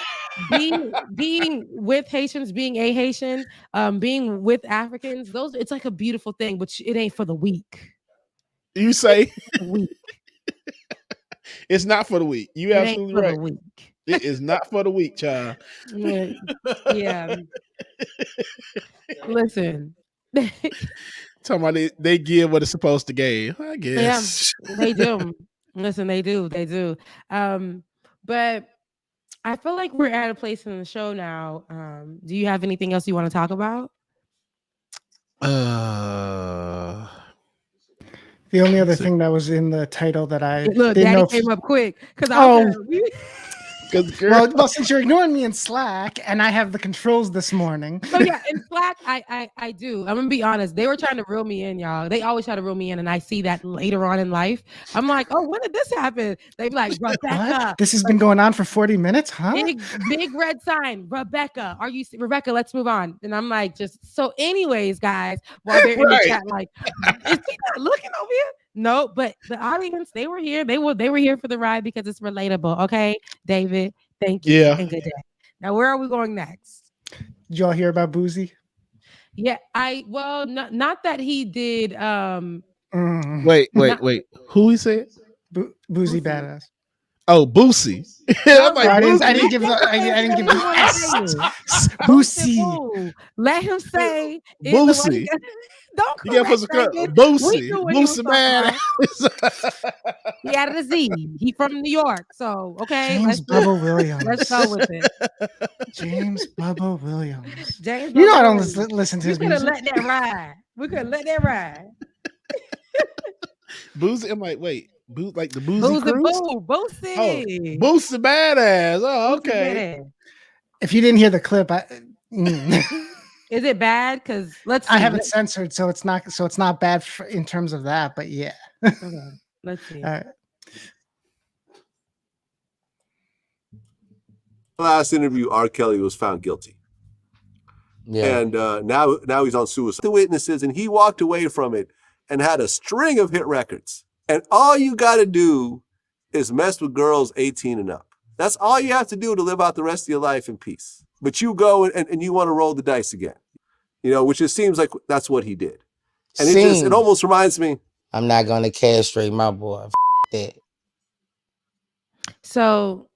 being with Haitians, being a Haitian, being with Africans, it's like a beautiful thing, but it ain't for the weak. You say it's not for the weak. You absolutely right. It is not for the weak, child. Yeah. Listen. Talking about they give what it's supposed to give. I guess. Yeah, they do. Listen, they do. They do. But I feel like we're at a place in the show now. Do you have anything else you want to talk about? The only other thing that was in the title that I look, didn't Daddy know came up quick because well, since you're ignoring me in Slack and I have the controls this morning. So yeah, in Slack, I do. I'm gonna be honest. They were trying to reel me in, y'all. They always try to reel me in, and I see that later on in life. I'm like, oh, when did this happen? They be like, Rebecca. This has been going on for 40 minutes, huh? Big red sign, Rebecca. Rebecca? Let's move on. And I'm like, so. Anyways, guys, while they're in the chat, like, is he not looking over here? No, but the audience, they were here. They were here for the ride because it's relatable. Okay, David, thank you. Yeah. And good day. Now, where are we going next? Did y'all hear about Boozy? Yeah, not that he did. Wait. Who he said? Boozy Badass. Oh, Boosie. I'm like, I didn't give the S. Boosie. Let him say Boosie. Don't correct Boosie. Boosie man. He added a Z. He from New York. So okay. James Bubba Williams. Let's go with it. James Bubba Williams. James you know Bubba I don't Williams. listen to his music. We could let that ride. Boosie. I'm like, wait. Like the Boozy Cruise? Boosie. Oh, Boosie Badass. Oh, okay. If you didn't hear the clip, is it bad? Because I have it censored, so it's not bad in terms of that. But yeah. Okay. Let's see. All right. Last interview, R. Kelly was found guilty. Yeah. And now he's on suicide. The witnesses, and he walked away from it and had a string of hit records. And all you got to do is mess with girls 18 and up. That's all you have to do to live out the rest of your life in peace. but you go and you want to roll the dice again, which just seems like that's what he did. And it almost reminds me. I'm not going to castrate my boy. That. So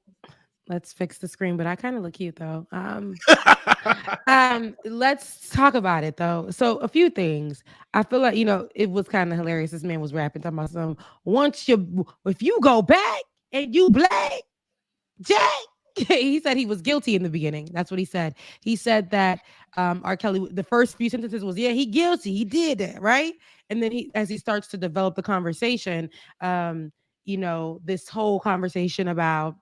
let's fix the screen, but I kind of look cute though. Let's talk about it though. So a few things. I feel like, it was kind of hilarious. This man was rapping, talking about something. If you go back and you black, Jack, he said he was guilty in the beginning. That's what he said. He said that R. Kelly, the first few sentences was, yeah, he guilty. He did that, right? And then as he starts to develop the conversation, this whole conversation about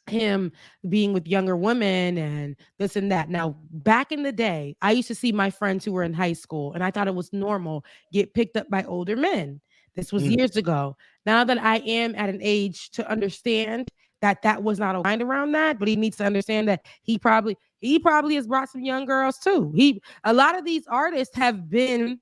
him being with younger women and this and that. Now, back in the day, I used to see my friends who were in high school, and I thought it was normal, get picked up by older men. This was years ago. Now that I am at an age to understand that was not aligned around that, but he needs to understand that he probably has brought some young girls too. A lot of these artists have been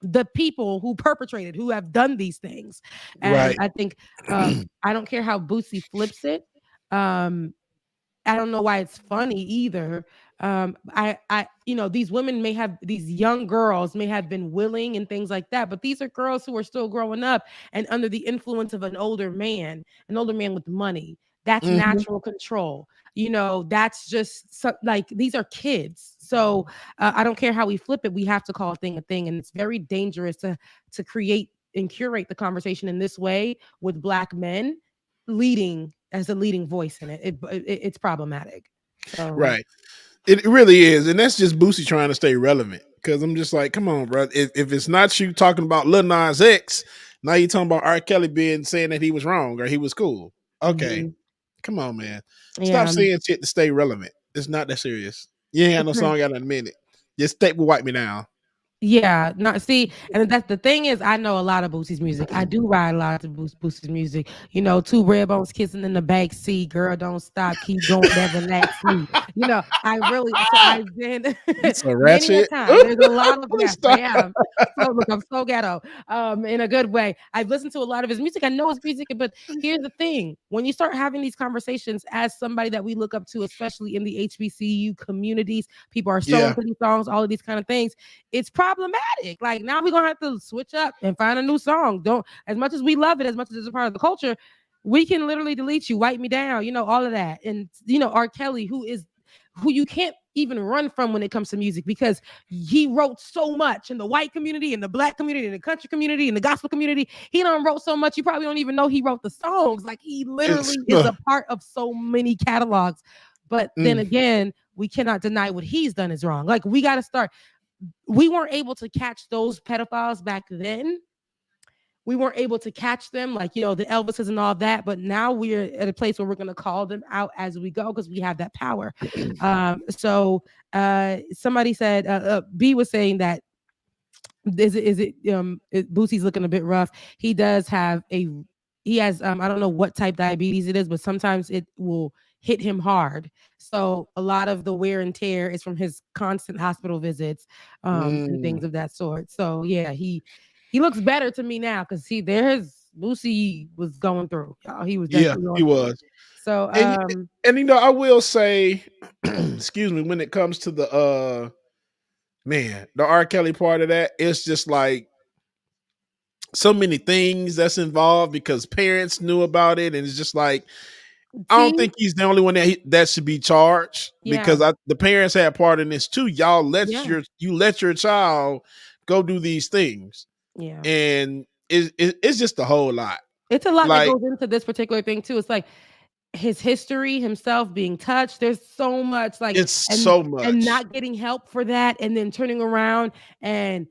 the people who perpetrated, who have done these things. And right. I think I don't care how Boosie flips it. I don't know why it's funny either. These women these young girls may have been willing and things like that, but these are girls who are still growing up and under the influence of an older man with money. That's natural control. That's just these are kids. So I don't care how we flip it. We have to call a thing a thing. And it's very dangerous to create and curate the conversation in this way with Black men leading as a leading voice in it. It's problematic. So. Right. It really is. And that's just Boosie trying to stay relevant. Because I'm just like, come on, bro. If it's not you talking about Lil Nas X, now you're talking about R. Kelly saying that he was wrong or he was cool. Okay. Come on, man. Stop saying shit to stay relevant. It's not that serious. You ain't got no song out in a minute. Just tape will wipe me down. Yeah, and that's the thing is, I know a lot of Boosie's music. I do ride a lot of Boosie's music. Two red bones kissing in the back seat. Girl, don't stop, keep going, never let me. I've been many a time. There's a lot of I'm so ghetto, in a good way. I've listened to a lot of his music. I know his music, but here's the thing: when you start having these conversations as somebody that we look up to, especially in the HBCU communities, people are sewing for these songs, all of these kind of things. It's problematic. Like now we're gonna have to switch up and find a new song. As much as we love it, as much as it's a part of the culture, we can literally delete you, wipe me down, all of that. And R. Kelly, who you can't even run from when it comes to music, because he wrote so much in the white community, in the Black community, in the country community, in the gospel community. He done wrote so much, you probably don't even know he wrote the songs. Like he literally is a part of so many catalogs. But then again, we cannot deny what he's done is wrong. Like we got to start. We weren't able to catch those pedophiles back then. We weren't able to catch them, like, the Elvises and all that. But now we're at a place where we're going to call them out as we go because we have that power. Somebody said, B was saying that Boosie's looking a bit rough. He has I don't know what type diabetes it is, but sometimes it will hit him hard. So a lot of the wear and tear is from his constant hospital visits and things of that sort. So yeah, he looks better to me now because Boosie was going through. He was he was. So and I will say, excuse me, when it comes to the R. Kelly part of that, it's just like so many things that's involved because parents knew about it, and it's just like I don't think he's the only one that should be charged because the parents had part in this too. Y'all let your child go do these things, and it's just a whole lot. It's a lot that goes into this particular thing too. It's like his history, himself being touched. There's so much so much, and not getting help for that, and then turning around and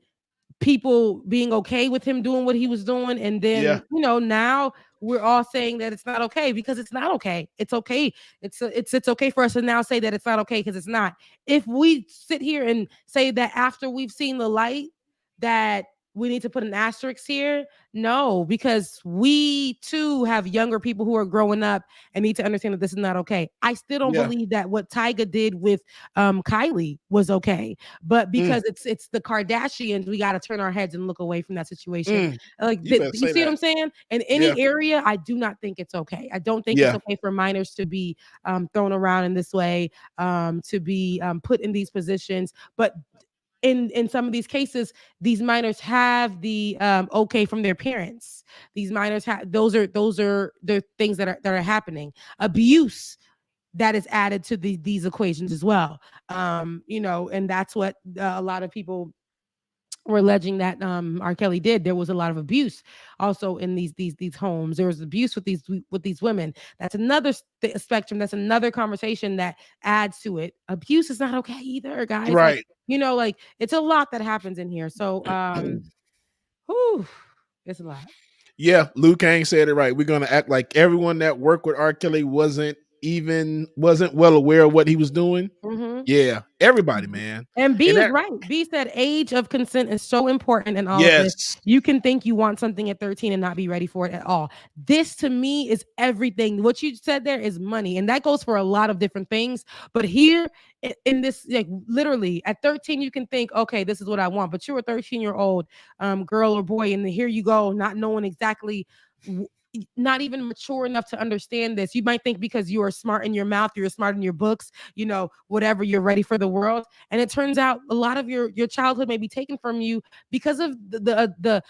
people being okay with him doing what he was doing, and then now we're all saying that it's not okay because it's not okay. It's okay. It's okay for us to now say that it's not okay because it's not. If we sit here and say that after we've seen the light that we need to put an asterisk here? No, because we too have younger people who are growing up and need to understand that this is not okay. I still don't believe that what Tyga did with Kylie was okay, but because it's the Kardashians, we got to turn our heads and look away from that situation. Like, you see what I'm saying? In any area, I do not think it's okay. I don't think it's okay for minors to be thrown around in this way, to be put in these positions, but in some of these cases, these minors have the okay from their parents. These minors have those are the things that are happening. Abuse that is added to these equations as well. And that's what a lot of people were alleging that R. Kelly did. There was a lot of abuse also in these homes. There was abuse with these women. That's another spectrum. That's another conversation that adds to it. Abuse is not okay either, guys. Right. Like it's a lot that happens in here. So it's a lot. Yeah, Liu Kang said it right. We're gonna act like everyone that worked with R. Kelly wasn't well aware of what he was doing. Yeah, everybody, man. And B is right. B said age of consent is so important in all of this. You can think you want something at 13 and not be ready for it at all. This to me is everything. What you said there is money, and that goes for a lot of different things. But here in this, like literally at 13, you can think, okay, this is what I want. But you're a 13-year-old girl or boy, and here you go, not knowing exactly. Not even mature enough to understand this. You might think because you are smart in your mouth, you're smart in your books, whatever, you're ready for the world. And it turns out a lot of your childhood may be taken from you because of the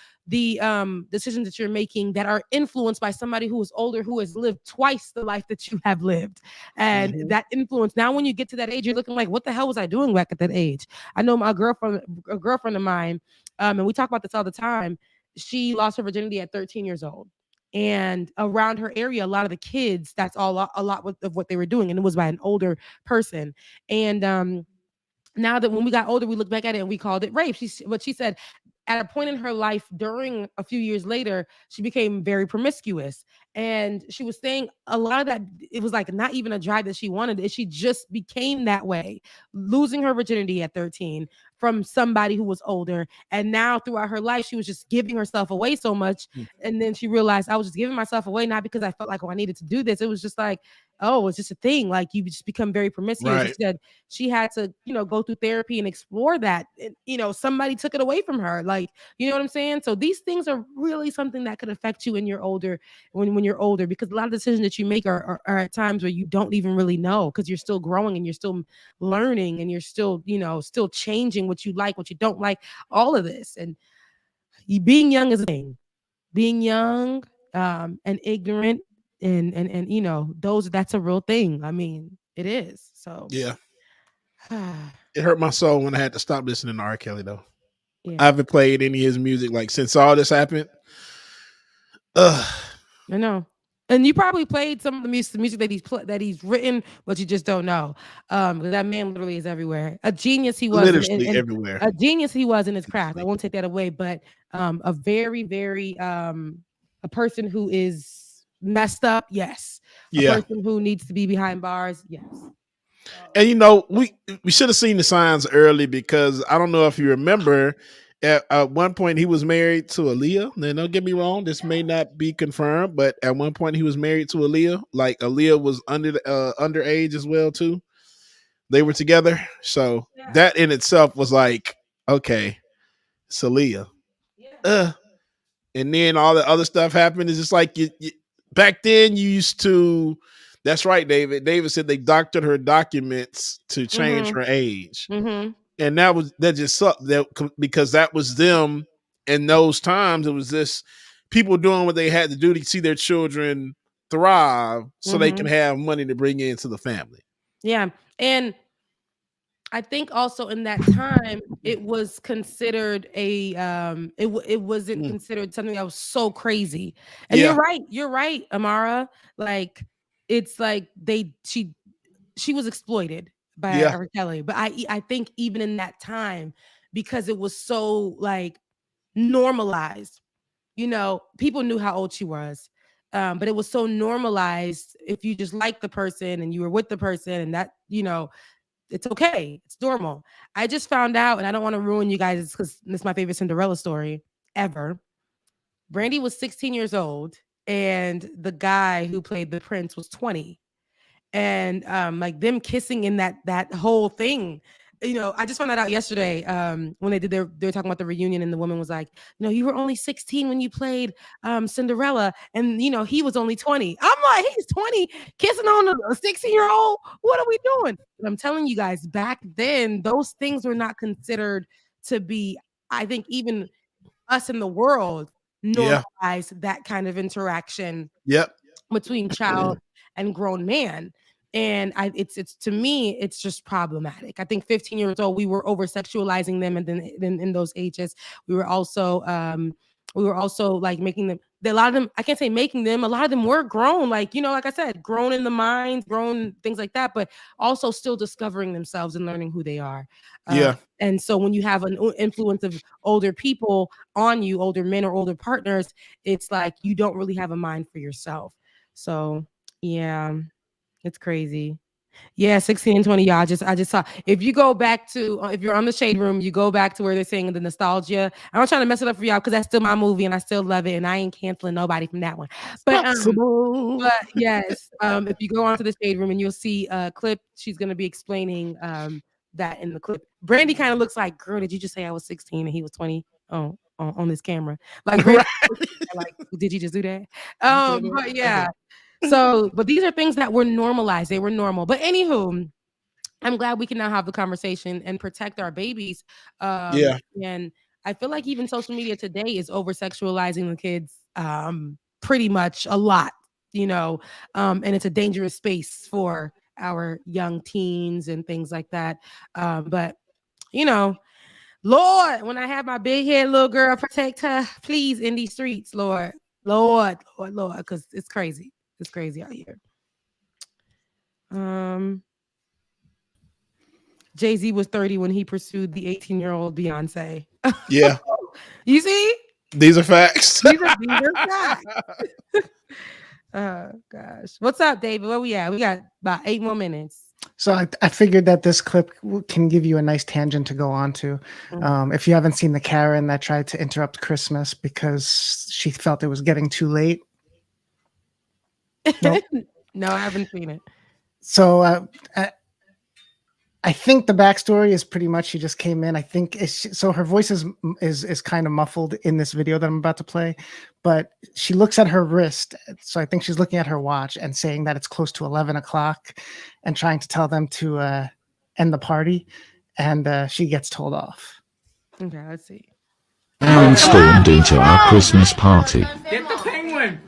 decisions that you're making that are influenced by somebody who is older, who has lived twice the life that you have lived. And that influence, now when you get to that age, you're looking like, what the hell was I doing back at that age? I know a girlfriend of mine, and we talk about this all the time. She lost her virginity at 13 years old. And around her area, a lot of the kids, that's a lot of what they were doing. And it was by an older person. And now that when we got older, we look back at it and we called it rape. She said at a point in her life, during a few years later, she became very promiscuous. And she was saying a lot of that, it was like not even a drive that she wanted. She just became that way, losing her virginity at 13 from somebody who was older. And now throughout her life, she was just giving herself away so much. And then she realized I was just giving myself away, not because I felt like, I needed to do this. It was just like, it's just a thing. Like you just become very promiscuous. Right. She said she had to, go through therapy and explore that. And, somebody took it away from her. Like, you know what I'm saying? So these things are really something that could affect you when you're older, when you're older, because a lot of decisions that you make are at times where you don't even really know, because you're still growing and you're still learning and you're still, still changing what you like, what you don't like, all of this. And being young is a thing. Being young and ignorant and that's a real thing. I mean, it is. So yeah. It hurt my soul when I had to stop listening to R. Kelly though. Yeah. I haven't played any of his music like since all this happened. I know. And you probably played some of the music that he's written, but you just don't know. That man literally is everywhere. A genius he was. Literally everywhere. A genius he was in his craft. I won't take that away, but a very, very a person who is messed up. Yes. A person who needs to be behind bars. Yes. And we should have seen the signs early, because I don't know if you remember. At one point, he was married to Aaliyah. Now, don't get me wrong; this may not be confirmed, but at one point, he was married to Aaliyah. Like Aaliyah was underage as well too. They were together, so that in itself was like, okay, it's Aaliyah. And then all the other stuff happened. It's just like you back then. You used to. That's right, David. David said they doctored her documents to change her age. And that just sucked, because that was them in those times. It was this people doing what they had to do to see their children thrive so they can have money to bring into the family. Yeah. And I think also in that time, it was considered it wasn't considered something that was so crazy. And you're right, Amara. Like, it's like she was exploited by R. Kelly. But I think even in that time, because it was so like normalized, people knew how old she was. But it was so normalized. If you just liked the person and you were with the person, and that, it's okay. It's normal. I just found out, and I don't want to ruin you guys because this is my favorite Cinderella story. ever. Brandy was 16 years old, and the guy who played the prince was 20. And like them kissing in that whole thing. You know, I just found that out yesterday when they were talking about the reunion, and the woman was like, "No, you were only 16 when you played Cinderella, and you know he was only 20." I'm like, he's 20 kissing on a 16-year-old. What are we doing? And I'm telling you guys, back then those things were not considered to be. I think even us in the world normalize that kind of interaction. Yep. Between child and grown man. And it's to me, it's just problematic. I think 15 years old, we were over sexualizing them, and then in those ages, we were also like making them. A lot of them, I can't say making them. A lot of them were grown, like like I said, grown in the mind, grown things like that, but also still discovering themselves and learning who they are. And so when you have an influence of older people on you, older men or older partners, it's like you don't really have a mind for yourself. So yeah. It's crazy. Yeah, 16 and 20, y'all. I just saw. If you go back to, if you're on the Shade Room, you go back to where they're saying the nostalgia. I'm not trying to mess it up for y'all because that's still my movie and I still love it, and I ain't canceling nobody from that one. But yes, if you go onto the Shade Room and you'll see a clip, she's gonna be explaining that in the clip. Brandy kind of looks like, girl, did you just say I was 16 and he was 20? Oh, on this camera, like, like, did you just do that? But yeah. So, but these are things that were normalized. They were normal. But anywho, I'm glad we can now have the conversation and protect our babies. And I feel like even social media today is over sexualizing the kids pretty much a lot, and it's a dangerous space for our young teens and things like that. But, Lord, when I have my big head little girl, protect her, please, in these streets, Lord, because it's crazy. It's crazy out here. Jay-Z was 30 when he pursued the 18-year-old Beyonce. Yeah. You see? These are facts. These are facts. Oh, gosh. What's up, David? Where we at? We got about 8 more minutes. So I figured that this clip can give you a nice tangent to go on to. If you haven't seen the Karen that tried to interrupt Christmas because she felt it was getting too late. Nope. No, I haven't seen it. So I think the backstory is pretty much she just came in. I think so her voice is kind of muffled in this video that I'm about to play, but she looks at her wrist. So I think she's looking at her watch and saying that it's close to 11 o'clock and trying to tell them to end the party. And she gets told off. Okay, let's see. And stormed into our Christmas party. Get the penguin.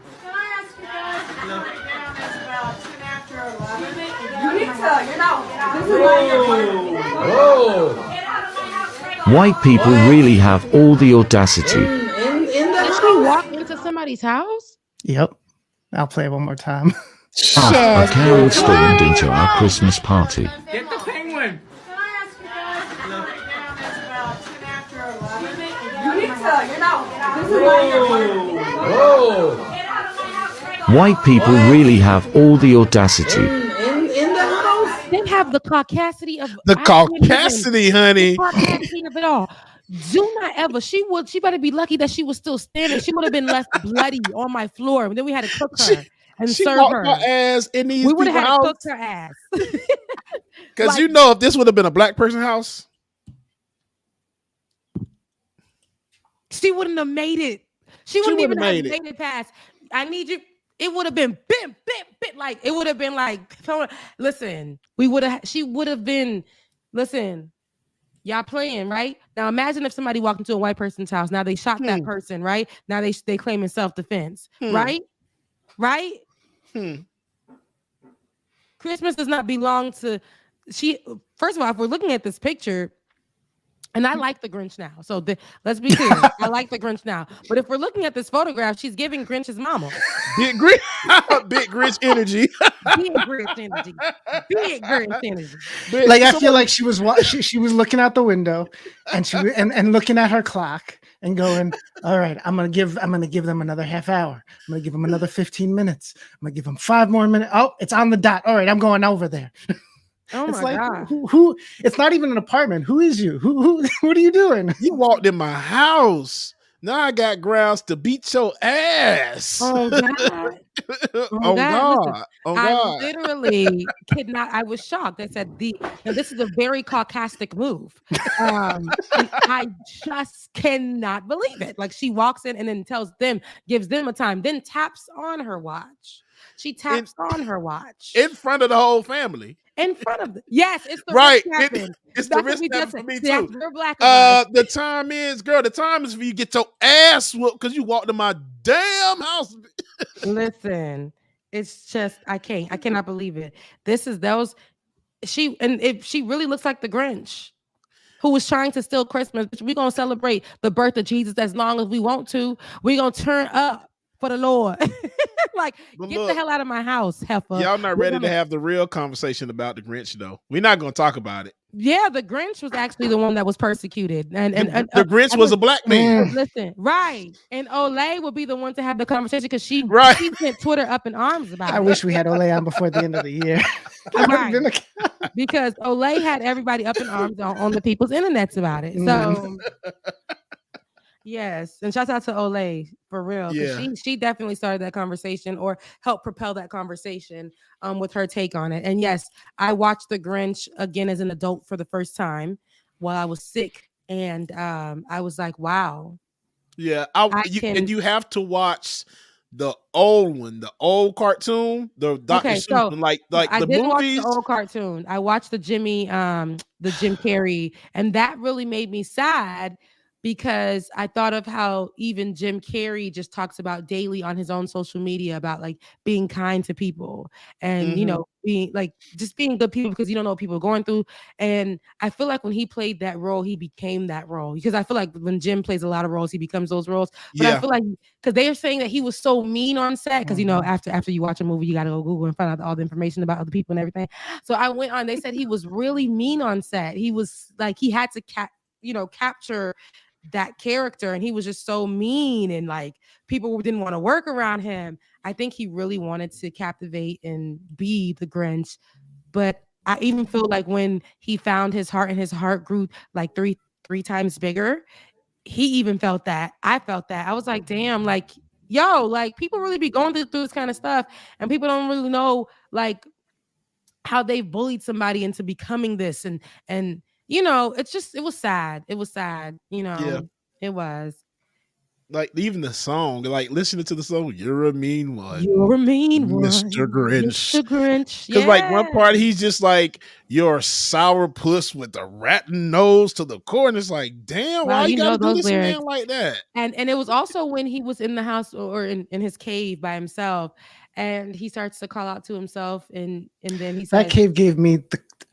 White people really have all the audacity. Did she walk into somebody's house? Yep. I'll play it one more time. A carol stormed into our Christmas party. Get the penguin. White people really have all the audacity. They have the caucasity of the caucasity, honey. The caucasity of it all. Do not ever. She better be lucky that she was still standing. She would have been left bloody on my floor. And then we had to cook her and serve her. Ass in these we would have had house. to cook her ass. Because if this would have been a black person house, she wouldn't have made it. She wouldn't even have made it past. I need you. It would have been bit. Like it would have been like, listen, she would have been, listen, y'all playing, right? Now imagine if somebody walked into a white person's house. Now they shot that person, right? Now they claim in self-defense, right? Right? Christmas does not belong to first of all, if we're looking at this picture, and I like the Grinch now. So let's be clear. I like the Grinch now. But if we're looking at this photograph, she's giving Grinch's mama. Big Grinch energy. Big Grinch energy. Big Grinch energy. Like I feel like she was looking out the window and and looking at her clock and going, all right, I'm gonna give them another half hour. I'm gonna give them another 15 minutes. I'm gonna give them 5 more minutes. Oh, it's on the dot. All right, I'm going over there. Oh it's my God. Who? It's not even an apartment. Who is you? What are you doing? You walked in my house. Now I got grounds to beat your ass. Oh God. Oh God. Oh I God. literally could not. I was shocked. I said, now this is a very Caucasic move. And I just cannot believe it. Like she walks in and then gives them a time, then taps on her watch. She taps on her watch. In front of the whole family. In front of them. Yes, it's the right. wrist tapping. It's the wrist tapping for me too. We're black. The time is, girl, the time is for you to get your ass whooped because you walked in my damn house. Listen, it's just I cannot believe it. She really looks like the Grinch who was trying to steal Christmas. We're gonna celebrate the birth of Jesus as long as we want to. We're gonna turn up for the Lord. Like, get the hell out of my house, heifer. Y'all not ready to have the real conversation about the Grinch, though. We're not going to talk about it. Yeah, the Grinch was actually the one that was persecuted. And the Grinch was a black man. Listen, right. And Olay would be the one to have the conversation because she sent Twitter up in arms about it. I wish we had Olay on before the end of the year. Right. Because Olay had everybody up in arms on the people's internets about it. So yes, and shout out to Olay for real. Yeah. She definitely started that conversation or helped propel that conversation with her take on it. And yes, I watched The Grinch again as an adult for the first time while I was sick, and I was like, wow. Yeah, and you have to watch the old one, the old cartoon, the Dr. Seuss, like I the didn't movies. Watch the old cartoon. I watched the Jim Carrey, and that really made me sad. Because I thought of how even Jim Carrey just talks about daily on his own social media about like being kind to people and, you know, being good people because you don't know what people are going through. And I feel like when he played that role, he became that role because I feel like when Jim plays a lot of roles, he becomes those roles. But I feel like because they are saying that he was so mean on set because, you know, after you watch a movie, you got to go Google and find out all the information about other people and everything. So I went on, they said he was really mean on set. He was like, he had to capture that character, and he was just so mean, and like people didn't want to work around him. I think he really wanted to captivate and be the Grinch, but I even feel like when he found his heart and his heart grew like three times bigger, he even felt that. I felt that. I was like, damn, like, yo, like people really be going through this kind of stuff, and people don't really know like how they bullied somebody into becoming this, and you know, it was sad. It was sad, you know. It was. Like even the song, like listening to the song, "You're a mean one, you're a mean one, Mr. Grinch." Mr. Grinch. Because like one part, he's just like, "You're a sour puss with a ratting nose to the core," and it's like, damn, why you gotta do this man like that? And it was also when he was in the house or in his cave by himself, and he starts to call out to himself, and then he said, that cave gave me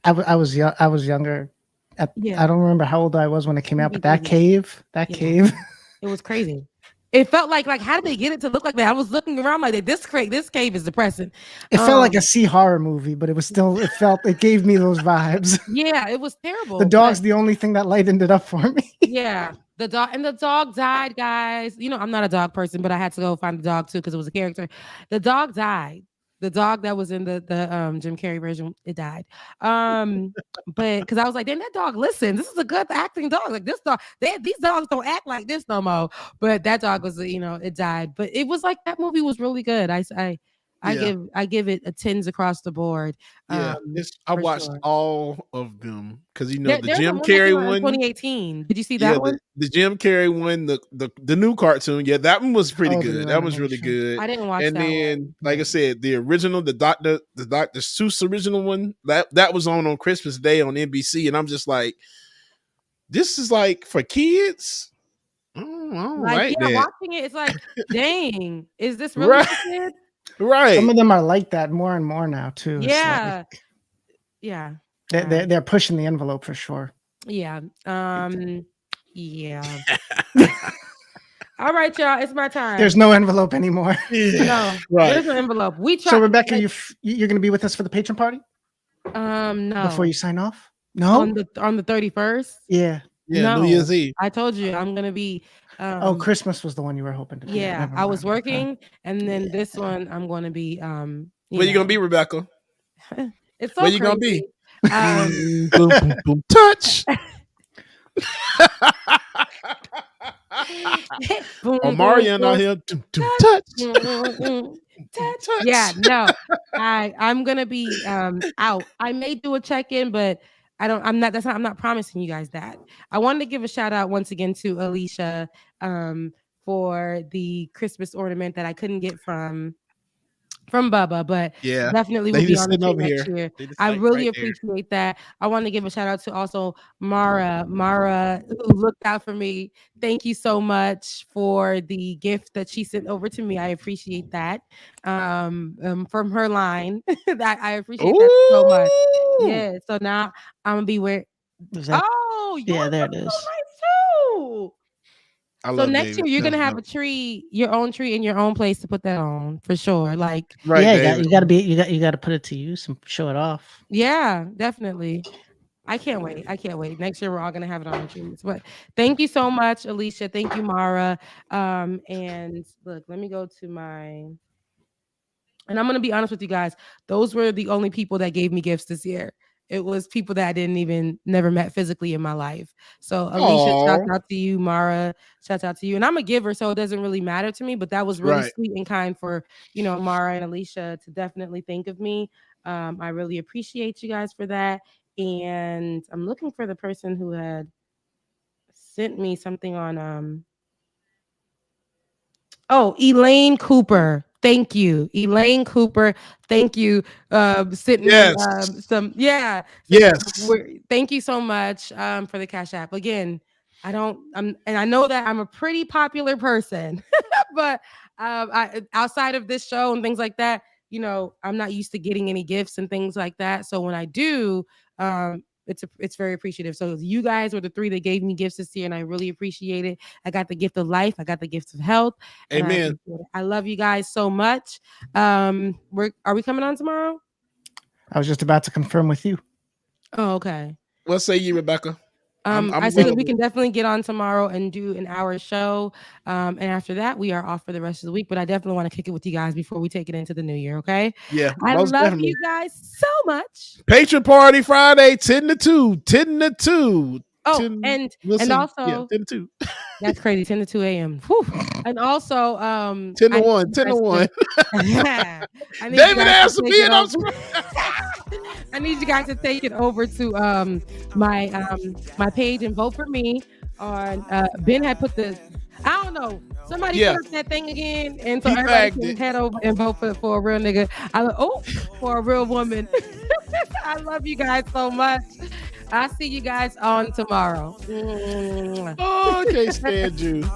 I was younger. I don't remember how old I was when it came out, but that cave. It was crazy. It felt like how did they get it to look like that? I was looking around like this cave is depressing. It felt like a sea horror movie, but it gave me those vibes. Yeah, it was terrible. The dog's the only thing that lightened it up for me. Yeah, the dog died, guys. You know, I'm not a dog person, but I had to go find the dog too because it was a character. The dog died. The dog that was in the Jim Carrey version, it died. But because I was like, damn, that dog listen. This is a good acting dog. Like this dog, these dogs don't act like this no more. But that dog was, you know, it died. But it was like that movie was really good. I give it a 10s across the board. Yeah, I watched all of them because you know the Jim Carrey one, 2018. Did you see that one? The Jim Carrey one, the new cartoon. Yeah, that one was pretty good. That was really good. I didn't watch that. And then, like I said, the original, the Dr. Seuss original one, that was on Christmas Day on NBC, and I'm just like, this is like for kids. Watching it, it's like, dang, is this really for kids? Right. Some of them are like that more and more now too. Yeah. They're pushing the envelope for sure. Yeah. Yeah. All right, y'all. It's my time. There's no envelope anymore. No, there's no envelope. So Rebecca, you're gonna be with us for the patron party? No. Before you sign off? No. On the 31st? Yeah. Yeah, no. New Year's Eve. I told you I'm gonna be Christmas was the one you were hoping to do. Yeah, I was working, and then this one I'm gonna be where you gonna be, Rebecca? It's so where you crazy. Gonna be? Boom, boom, boom, touch. Omarion out here. Touch. Yeah, no. I'm gonna be out. I may do a check-in, but I'm not promising you guys that. I wanted to give a shout out once again to Alicia for the Christmas ornament that I couldn't get from Bubba, but definitely will be on the tree next year. I really appreciate that. I want to give a shout out to also Mara, who looked out for me. Thank you so much for the gift that she sent over to me. I appreciate that. From her line, that I appreciate that so much. Yeah. So now I'm gonna be where. Yeah, there it is. Nice too. So next year you're gonna have a tree, your own tree in your own place to put that on for sure. Like, you gotta put it to use and show it off. Yeah, definitely. I can't wait. Next year we're all gonna have it on the trees. But thank you so much, Alicia. Thank you, Mara. And look, let me go to my. And I'm gonna be honest with you guys. Those were the only people that gave me gifts this year. It was people that I never met physically in my life. So Alicia, shout out to you. Mara, shout out to you. And I'm a giver, so it doesn't really matter to me. But that was really sweet and kind for Mara and Alicia to definitely think of me. I really appreciate you guys for that. And I'm looking for the person who had sent me something on. Elaine Cooper. Thank you, Elaine Cooper. Thank you. Sitting thank you so much for the Cash App. Again, I know that I'm a pretty popular person, but I outside of this show and things like that, I'm not used to getting any gifts and things like that. So when I do, it's very appreciative. So you guys were the 3 that gave me gifts this year, and I really appreciate it. I got the gift of life. I got the gift of health. Amen. I love you guys so much. Are we coming on tomorrow? I was just about to confirm with you. Oh, okay. What say you, Rebecca? I said that we can definitely get on tomorrow and do an hour show. And after that, we are off for the rest of the week. But I definitely want to kick it with you guys before we take it into the new year. Okay. Yeah. I love you guys so much. Patron party Friday, 10 to 2. 10 to 2. Oh, 10, and also 10 to 2. That's crazy. 10 to 2 a.m. Whew. And also 10 to 1. 10 to 1. Yeah. David asked me and I need you guys to take it over to my page and vote for me on Ben had put the I don't know. Somebody put that thing again, and so everybody can head over and vote for a real nigga. For a real woman. I love you guys so much. I'll see you guys on tomorrow. Oh, I can't stand you.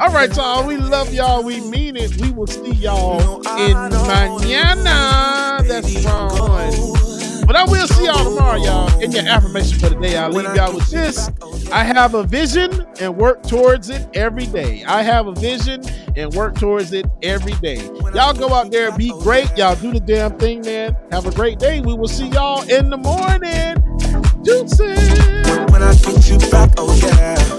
All right, y'all. We love y'all. We mean it. We will see y'all in mañana. That's wrong. But I will see y'all tomorrow, y'all. In your affirmation for the day, I'll leave y'all with this. I have a vision and work towards it every day. I have a vision and work towards it every day. Y'all go out there, be great. Y'all do the damn thing, man. Have a great day. We will see y'all in the morning. Deuces. When I get you back, oh yeah.